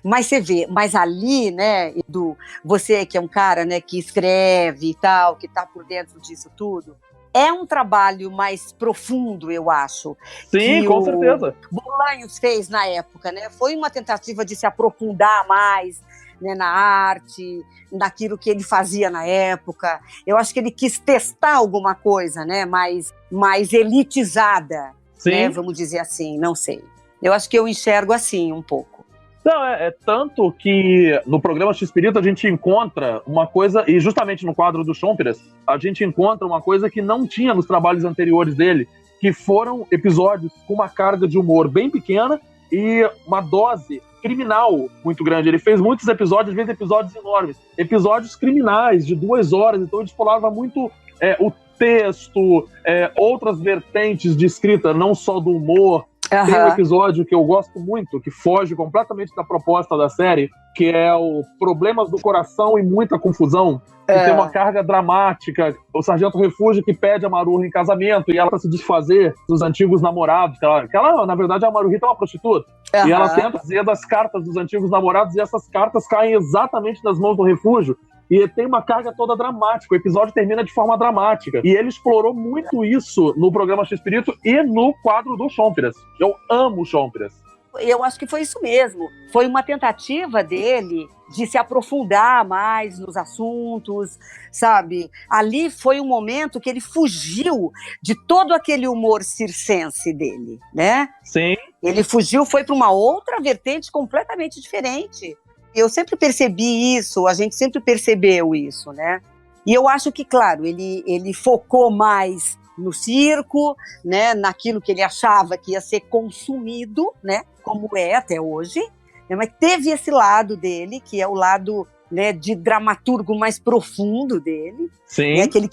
mas você vê, mas ali, né, Edu, você que é um cara, né, que escreve e tal, que tá por dentro disso tudo, é um trabalho mais profundo, eu acho. Sim, com certeza. Bolanhos fez na época, né, foi uma tentativa de se aprofundar mais, né, na arte, naquilo que ele fazia na época. Eu acho que ele quis testar alguma coisa, né, mais elitizada, né, vamos dizer assim, não sei. Eu acho que eu enxergo assim um pouco. Não, é tanto que no programa X-Espírito a gente encontra uma coisa, e justamente no quadro do Chompres, a gente encontra uma coisa que não tinha nos trabalhos anteriores dele, que foram episódios com uma carga de humor bem pequena e uma dose criminal muito grande. Ele fez muitos episódios, às vezes episódios enormes, episódios criminais de 2 horas, então ele explorava muito o texto, outras vertentes de escrita, não só do humor. Tem um episódio que eu gosto muito, que foge completamente da proposta da série, que é o Problemas do Coração e Muita Confusão, que tem uma carga dramática. O Sargento Refúgio que pede a Maruha em casamento e ela, para se desfazer dos antigos namorados, que ela, na verdade, a Maruhita é uma prostituta, e ela tenta fazer das cartas dos antigos namorados e essas cartas caem exatamente nas mãos do Refúgio. E tem uma carga toda dramática, o episódio termina de forma dramática. E ele explorou muito isso no programa X-Espírito e no quadro do Chompres. Eu amo o Chompres. Eu acho que foi isso mesmo. Foi uma tentativa dele de se aprofundar mais nos assuntos, sabe? Ali foi um momento que ele fugiu de todo aquele humor circense dele, né? Sim. Ele fugiu, foi para uma outra vertente completamente diferente. Eu sempre percebi isso, a gente sempre percebeu isso, né? E eu acho que, claro, ele focou mais no circo, né? Naquilo que ele achava que ia ser consumido, né? Como é até hoje. Né? Mas teve esse lado dele, que é o lado, né, de dramaturgo mais profundo dele. Sim. Né? Que ele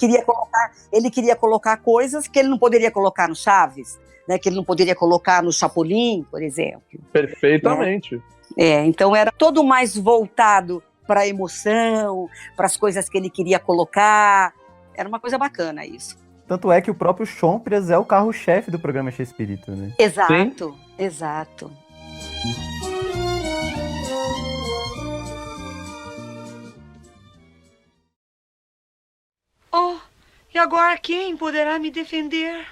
queria colocar coisas que ele não poderia colocar no Chaves, né? Que ele não poderia colocar no Chapolin, por exemplo. Perfeitamente. Né? Então era todo mais voltado para a emoção, para as coisas que ele queria colocar. Era uma coisa bacana isso. Tanto é que o próprio Chompras é o carro-chefe do programa Chespirito, né? Exato, exato. Oh, e agora quem poderá me defender?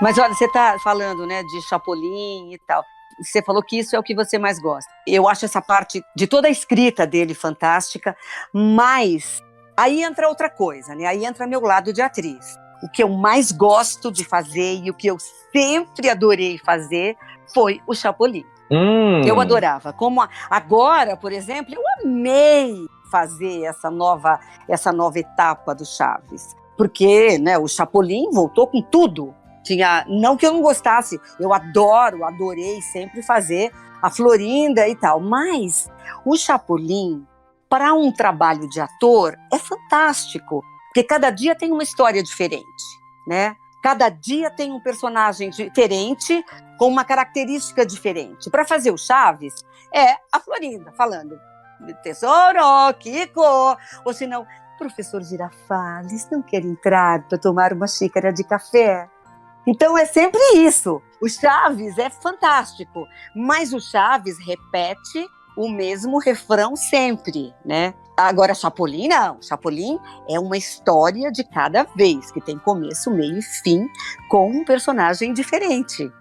Mas olha, você tá falando, né, de Chapolin e tal. Você falou que isso é o que você mais gosta. Eu acho essa parte de toda a escrita dele fantástica, mas aí entra outra coisa, né? Aí entra meu lado de atriz. O que eu mais gosto de fazer e o que eu sempre adorei fazer foi o Chapolin. Eu adorava. Como agora, por exemplo, eu amei fazer essa nova etapa do Chaves. Porque, né, o Chapolin voltou com tudo. Não que eu não gostasse, eu adorei sempre fazer a Florinda e tal. Mas o Chapolin, para um trabalho de ator, é fantástico. Porque cada dia tem uma história diferente, né? Cada dia tem um personagem diferente, com uma característica diferente. Para fazer o Chaves, é a Florinda falando, tesouro, Kiko, ou senão, professor Girafales, não quer entrar para tomar uma xícara de café? Então é sempre isso. O Chaves é fantástico, mas o Chaves repete o mesmo refrão sempre, né? Agora, Chapolin não. Chapolin é uma história de cada vez, que tem começo, meio e fim, com um personagem diferente.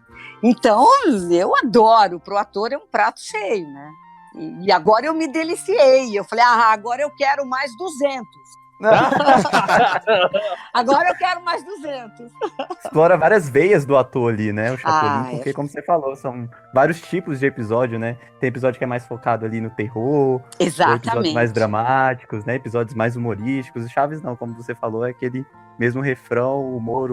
Então, eu adoro. Pro ator é um prato cheio, né? E agora eu me deliciei. Eu falei, agora eu quero mais 200. Agora eu quero mais 200. Explora várias veias do ator ali, né? O Chapolin, porque, como você falou, são vários tipos de episódio, né? Tem episódio que é mais focado ali no terror, exatamente, episódios mais dramáticos, né? Episódios mais humorísticos. O Chaves não, como você falou, é aquele mesmo refrão, humor.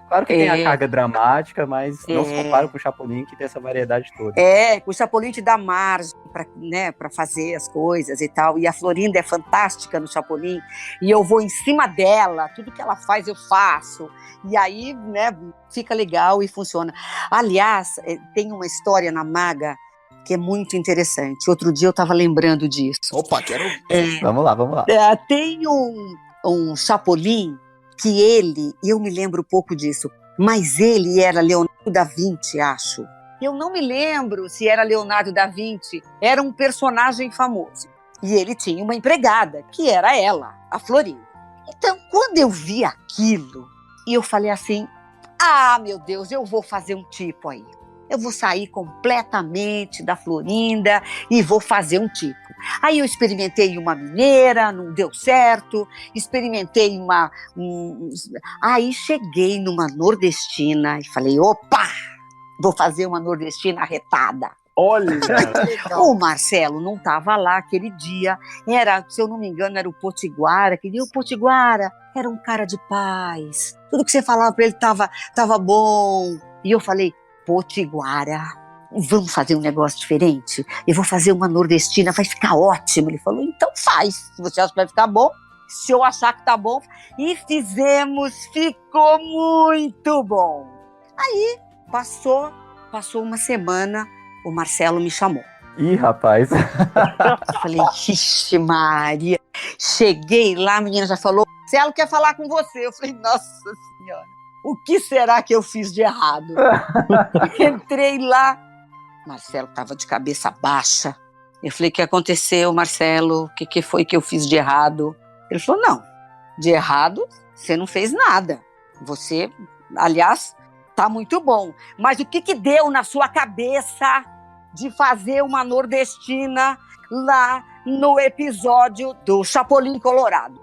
Claro que tem a carga dramática, mas não se compara com o Chapolin, que tem essa variedade toda. O Chapolin te dá margem pra fazer as coisas e tal. E a Florinda é fantástica no Chapolin. E eu vou em cima dela, tudo que ela faz eu faço. E aí, né, fica legal e funciona. Aliás, tem uma história na Maga que é muito interessante. Outro dia eu estava lembrando disso. Opa, quero... Vamos lá. Tem um Chapolin que eu me lembro pouco disso, mas ele era Leonardo da Vinci, acho. Eu não me lembro se era Leonardo da Vinci, era um personagem famoso. E ele tinha uma empregada, que era ela, a Florinda. Então, quando eu vi aquilo, eu falei assim, meu Deus, eu vou fazer um tipo aí. Eu vou sair completamente da Florinda e vou fazer um tipo. Aí eu experimentei uma mineira, não deu certo. Experimentei Aí cheguei numa nordestina e falei, opa, vou fazer uma nordestina arretada. Olha! O Marcelo não estava lá aquele dia. Se eu não me engano, era o Potiguara. O Potiguara era um cara de paz. Tudo que você falava para ele tava bom. E eu falei, Potiguara, vamos fazer um negócio diferente? Eu vou fazer uma nordestina, vai ficar ótimo. Ele falou, então faz. Se você acha que vai ficar bom, se eu achar que tá bom. E fizemos, ficou muito bom. Aí, passou uma semana, o Marcelo me chamou. Ih, rapaz. Falei, ixi Maria. Cheguei lá, a menina já falou, Marcelo quer falar com você. Eu falei, nossa senhora, o que será que eu fiz de errado? Entrei lá, Marcelo estava de cabeça baixa. Eu falei, o que aconteceu, Marcelo? O que foi que eu fiz de errado? Ele falou, não, de errado você não fez nada. Você, aliás, tá muito bom. Mas o que deu na sua cabeça de fazer uma nordestina lá no episódio do Chapolin Colorado?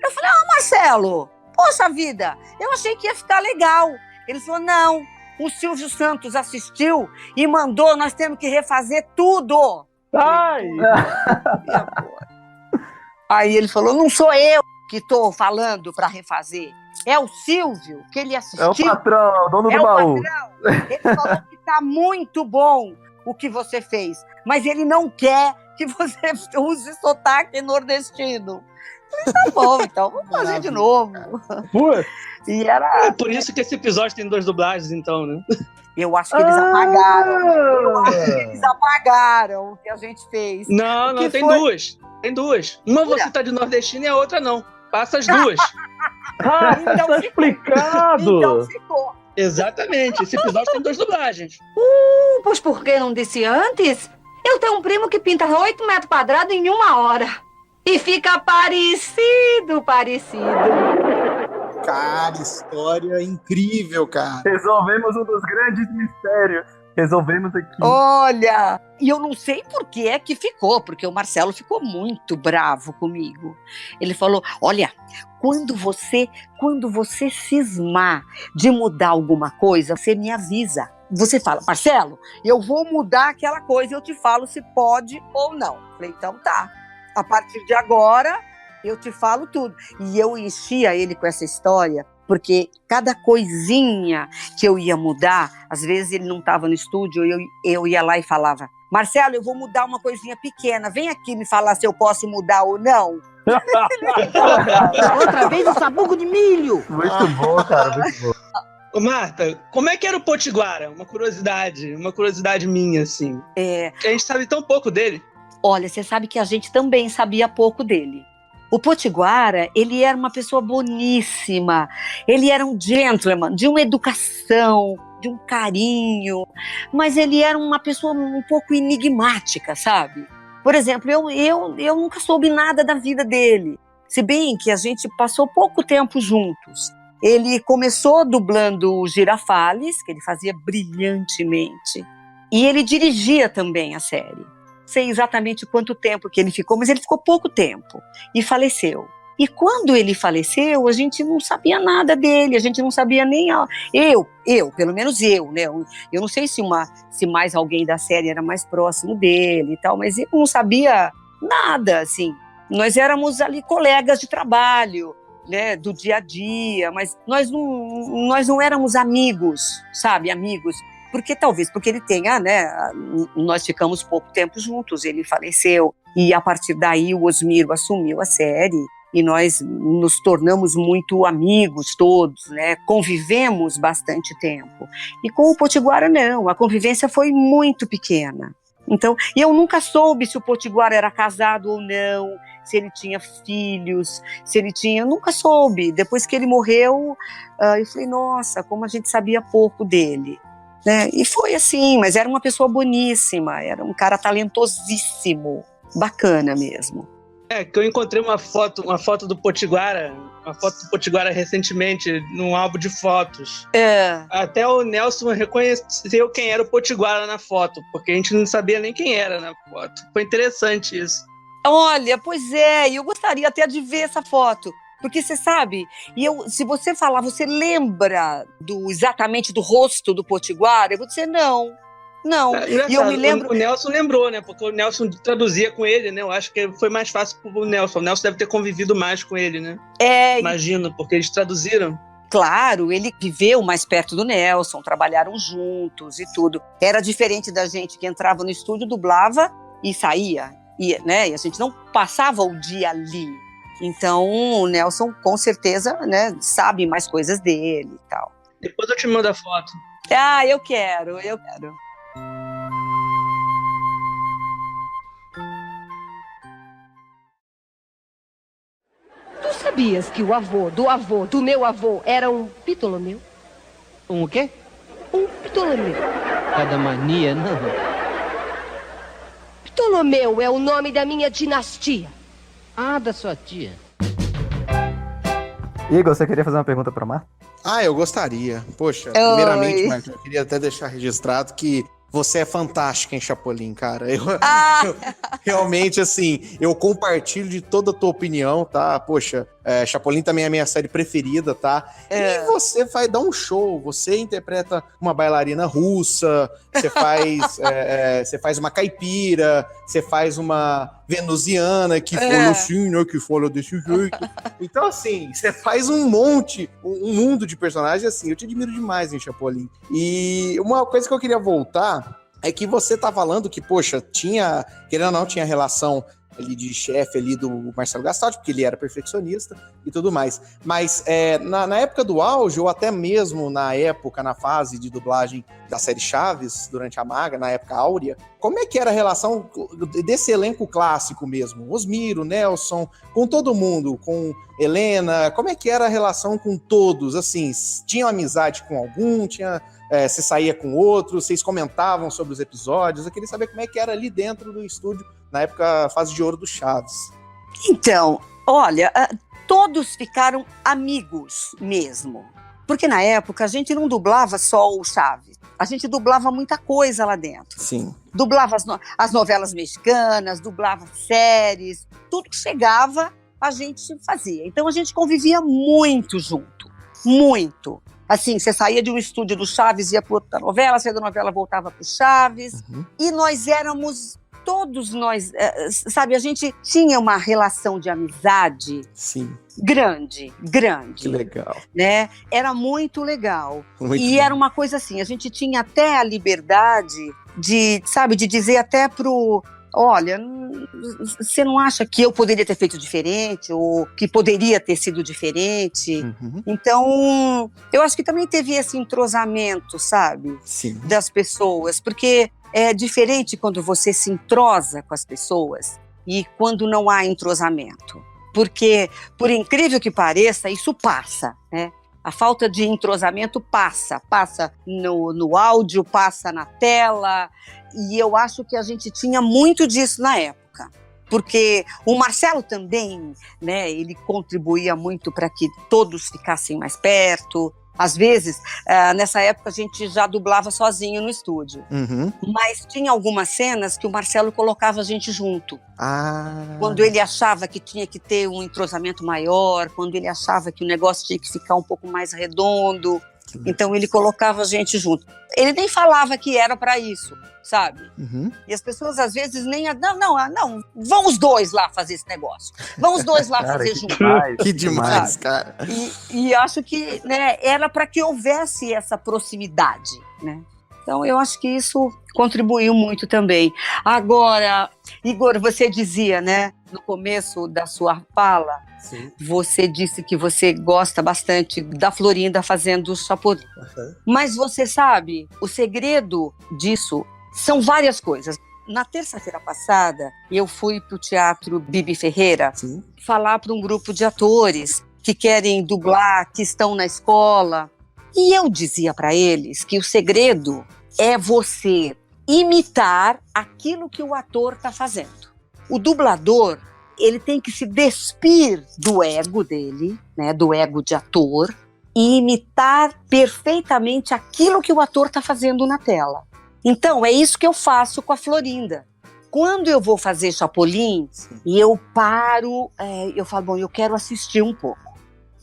Eu falei, Marcelo, poxa vida, eu achei que ia ficar legal. Ele falou, não, o Silvio Santos assistiu e mandou, nós temos que refazer tudo. Ai! Aí ele falou, não sou eu que estou falando para refazer, é o Silvio, que ele assistiu. É o patrão, dono do baú. Ele falou que tá muito bom o que você fez, mas ele não quer que você use sotaque nordestino. Tá bom, então vamos fazer de novo. E era... É por isso que esse episódio tem 2 dublagens, então, né? Eu acho que eles apagaram o que a gente fez. Não, tem duas. Tem duas. Uma você tá de nordestino e a outra não. Passa as duas. Então tá explicado. Então ficou. Exatamente. Esse episódio tem 2 dublagens. Pois por que não disse antes? Eu tenho um primo que pinta 8 metros quadrados em 1 hora. E fica parecido. Cara, história incrível, cara. Resolvemos um dos grandes mistérios. Resolvemos aqui. Olha, e eu não sei por que é que ficou, porque o Marcelo ficou muito bravo comigo. Ele falou, olha, quando você cismar de mudar alguma coisa, você me avisa. Você fala, Marcelo, eu vou mudar aquela coisa, eu te falo se pode ou não. Falei, então tá. A partir de agora, eu te falo tudo. E eu enchia ele com essa história, porque cada coisinha que eu ia mudar, às vezes ele não estava no estúdio, eu ia lá e falava, Marcelo, eu vou mudar uma coisinha pequena, vem aqui me falar se eu posso mudar ou não. Outra vez o sabugo de milho. Muito bom, cara, muito bom. Ô, Marta, como é que era o Potiguara? Uma curiosidade minha, assim. Que a gente sabe tão pouco dele. Olha, você sabe que a gente também sabia pouco dele. O Potiguara, ele era uma pessoa boníssima, ele era um gentleman, de uma educação, de um carinho, mas ele era uma pessoa um pouco enigmática, sabe? Por exemplo, eu nunca soube nada da vida dele, se bem que a gente passou pouco tempo juntos. Ele começou dublando o Girafales, que ele fazia brilhantemente, e ele dirigia também a série. Sei exatamente quanto tempo que ele ficou, mas ele ficou pouco tempo e faleceu. E quando ele faleceu, a gente não sabia nada dele, a gente não sabia nem... pelo menos eu, né? Eu não sei se mais alguém da série era mais próximo dele e tal, mas eu não sabia nada, assim. Nós éramos ali colegas de trabalho, né? Do dia a dia, mas nós não éramos amigos, sabe? Amigos. Porque ele tenha, né, nós ficamos pouco tempo juntos, ele faleceu, e a partir daí o Osmiro assumiu a série, e nós nos tornamos muito amigos todos, né, convivemos bastante tempo. E com o Potiguara não, a convivência foi muito pequena. Então, eu nunca soube se o Potiguara era casado ou não, se ele tinha filhos, eu nunca soube. Depois que ele morreu, eu falei, nossa, como a gente sabia pouco dele. Né? E foi assim, mas era uma pessoa boníssima, era um cara talentosíssimo, bacana mesmo. Que eu encontrei uma foto do Potiguara, recentemente, num álbum de fotos. Até o Nelson reconheceu quem era o Potiguara na foto, porque a gente não sabia nem quem era na foto. Foi interessante isso. Olha, pois é, eu gostaria até de ver essa foto. Porque você sabe, se você falar, você lembra exatamente do rosto do Potiguara? Eu vou dizer não. E eu me lembro... O Nelson lembrou, né? Porque o Nelson traduzia com ele, né? Eu acho que foi mais fácil pro Nelson. O Nelson deve ter convivido mais com ele, né? Imagino, porque eles traduziram. Claro, ele viveu mais perto do Nelson, trabalharam juntos e tudo. Era diferente da gente que entrava no estúdio, dublava e saía. E a gente não passava o dia ali. Então, o Nelson, com certeza, né, sabe mais coisas dele e tal. Depois eu te mando a foto. Eu quero. Tu sabias que o avô do meu avô era um Ptolomeu? Um o quê? Um Ptolomeu. Cada mania, não. Ptolomeu é o nome da minha dinastia. Ah, da sua tia. Igor, você queria fazer uma pergunta pra Marta? Eu gostaria. Poxa, primeiramente, Marta, eu queria até deixar registrado que você é fantástica em Chapolin, cara. Eu realmente, assim, eu compartilho de toda a tua opinião, tá? Poxa, Chapolin também é a minha série preferida, tá? E você vai dar um show, você interpreta uma bailarina russa, você faz uma caipira, você faz uma venusiana que fala assim, né? Que fala desse jeito. Então, assim, você faz um mundo de personagens, assim, eu te admiro demais em Chapolin. E uma coisa que eu queria voltar é que você tá falando que, poxa, tinha, querendo ou não, tinha relação ali de chefe ali do Marcelo Gastaldi, porque ele era perfeccionista e tudo mais. Mas na época do auge, ou até mesmo na época, na fase de dublagem da série Chaves, durante a Maga, na época áurea, como é que era a relação desse elenco clássico mesmo? Osmiro, Nelson, com todo mundo, com Helena, como é que era a relação com todos? Assim, tinha amizade com algum, você saía com outro, vocês comentavam sobre os episódios? Eu queria saber como é que era ali dentro do estúdio, na época, fase de ouro do Chaves. Então, olha, todos ficaram amigos mesmo. Porque na época a gente não dublava só o Chaves. A gente dublava muita coisa lá dentro. Sim. Dublava as novelas mexicanas, dublava séries, tudo que chegava a gente fazia. Então a gente convivia muito junto, muito. Assim, você saía de um estúdio do Chaves, ia para outra novela, saía da novela, voltava para o Chaves. E nós éramos, todos nós, sabe, a gente tinha uma relação de amizade. Sim. Grande. Que legal. Né? Era muito legal. Muito e bom. era uma coisa assim, a gente tinha até a liberdade de, sabe, de dizer até pro... Olha, você não acha que eu poderia ter feito diferente ou que poderia ter sido diferente? Então, eu acho que também teve esse entrosamento, sabe? Sim. Das pessoas, porque é diferente quando você se entrosa com as pessoas e quando não há entrosamento. Porque, por incrível que pareça, isso passa, né? A falta de entrosamento passa no áudio, passa na tela, e eu acho que a gente tinha muito disso na época, porque o Marcelo também, né, ele contribuía muito para que todos ficassem mais perto. Às vezes, nessa época, a gente já dublava sozinho no estúdio. Mas tinha algumas cenas que o Marcelo colocava a gente junto. Quando ele achava que tinha que ter um entrosamento maior, quando ele achava que o negócio tinha que ficar um pouco mais redondo. Então, ele colocava a gente junto. Ele nem falava que era para isso, sabe? E as pessoas, às vezes, nem... Não, vão os dois lá fazer esse negócio. Vão os dois lá fazer junto. Que demais, sabe? cara. E acho que, né, era para que houvesse essa proximidade, né? Então, eu acho que isso contribuiu muito também. Agora, Igor, você dizia, né, no começo da sua fala, você disse que você gosta bastante da Florinda fazendo o Chapolin. Mas você sabe, o segredo disso são várias coisas. Na terça-feira passada, eu fui para o Teatro Bibi Ferreira falar para um grupo de atores que querem dublar, que estão na escola. E eu dizia para eles que o segredo é você imitar aquilo que o ator está fazendo. O dublador, ele tem que se despir do ego dele, né, do ego de ator, e imitar perfeitamente aquilo que o ator está fazendo na tela. Então, é isso que eu faço com a Florinda. Quando eu vou fazer Chapolin, e eu paro, eu falo, bom, eu quero assistir um pouco.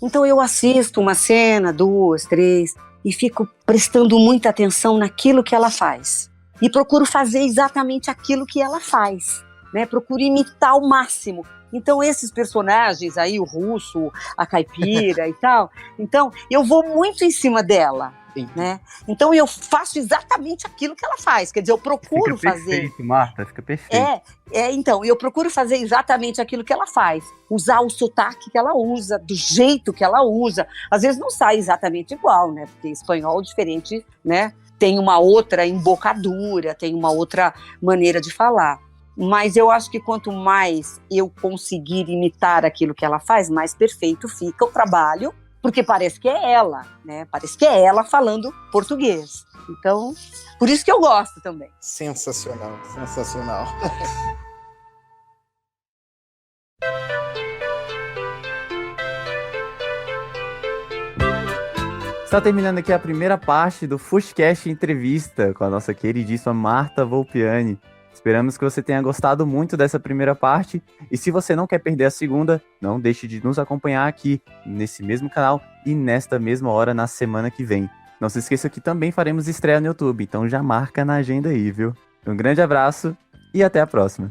Então, eu assisto uma cena, 2, 3, e fico prestando muita atenção naquilo que ela faz. E procuro fazer exatamente aquilo que ela faz, né? Procuro imitar ao máximo. Então, esses personagens aí, o Russo, a Caipira e tal, então, eu vou muito em cima dela, né? Então, eu faço exatamente aquilo que ela faz. Quer dizer, eu procuro fica fazer... perfeito, Marta, fica perfeito. Então, eu procuro fazer exatamente aquilo que ela faz. Usar o sotaque que ela usa, do jeito que ela usa. Às vezes não sai exatamente igual, né? Porque espanhol diferente, né? Tem uma outra embocadura, tem uma outra maneira de falar. Mas eu acho que quanto mais eu conseguir imitar aquilo que ela faz, mais perfeito fica o trabalho, porque parece que é ela, né? Parece que é ela falando português. Então, por isso que eu gosto também. Sensacional, sensacional. Está terminando aqui a primeira parte do Fushcast Entrevista com a nossa queridíssima Marta Volpiani. Esperamos que você tenha gostado muito dessa primeira parte, e se você não quer perder a segunda, não deixe de nos acompanhar aqui, nesse mesmo canal e nesta mesma hora na semana que vem. Não se esqueça que também faremos estreia no YouTube, então já marca na agenda aí, viu? Um grande abraço e até a próxima!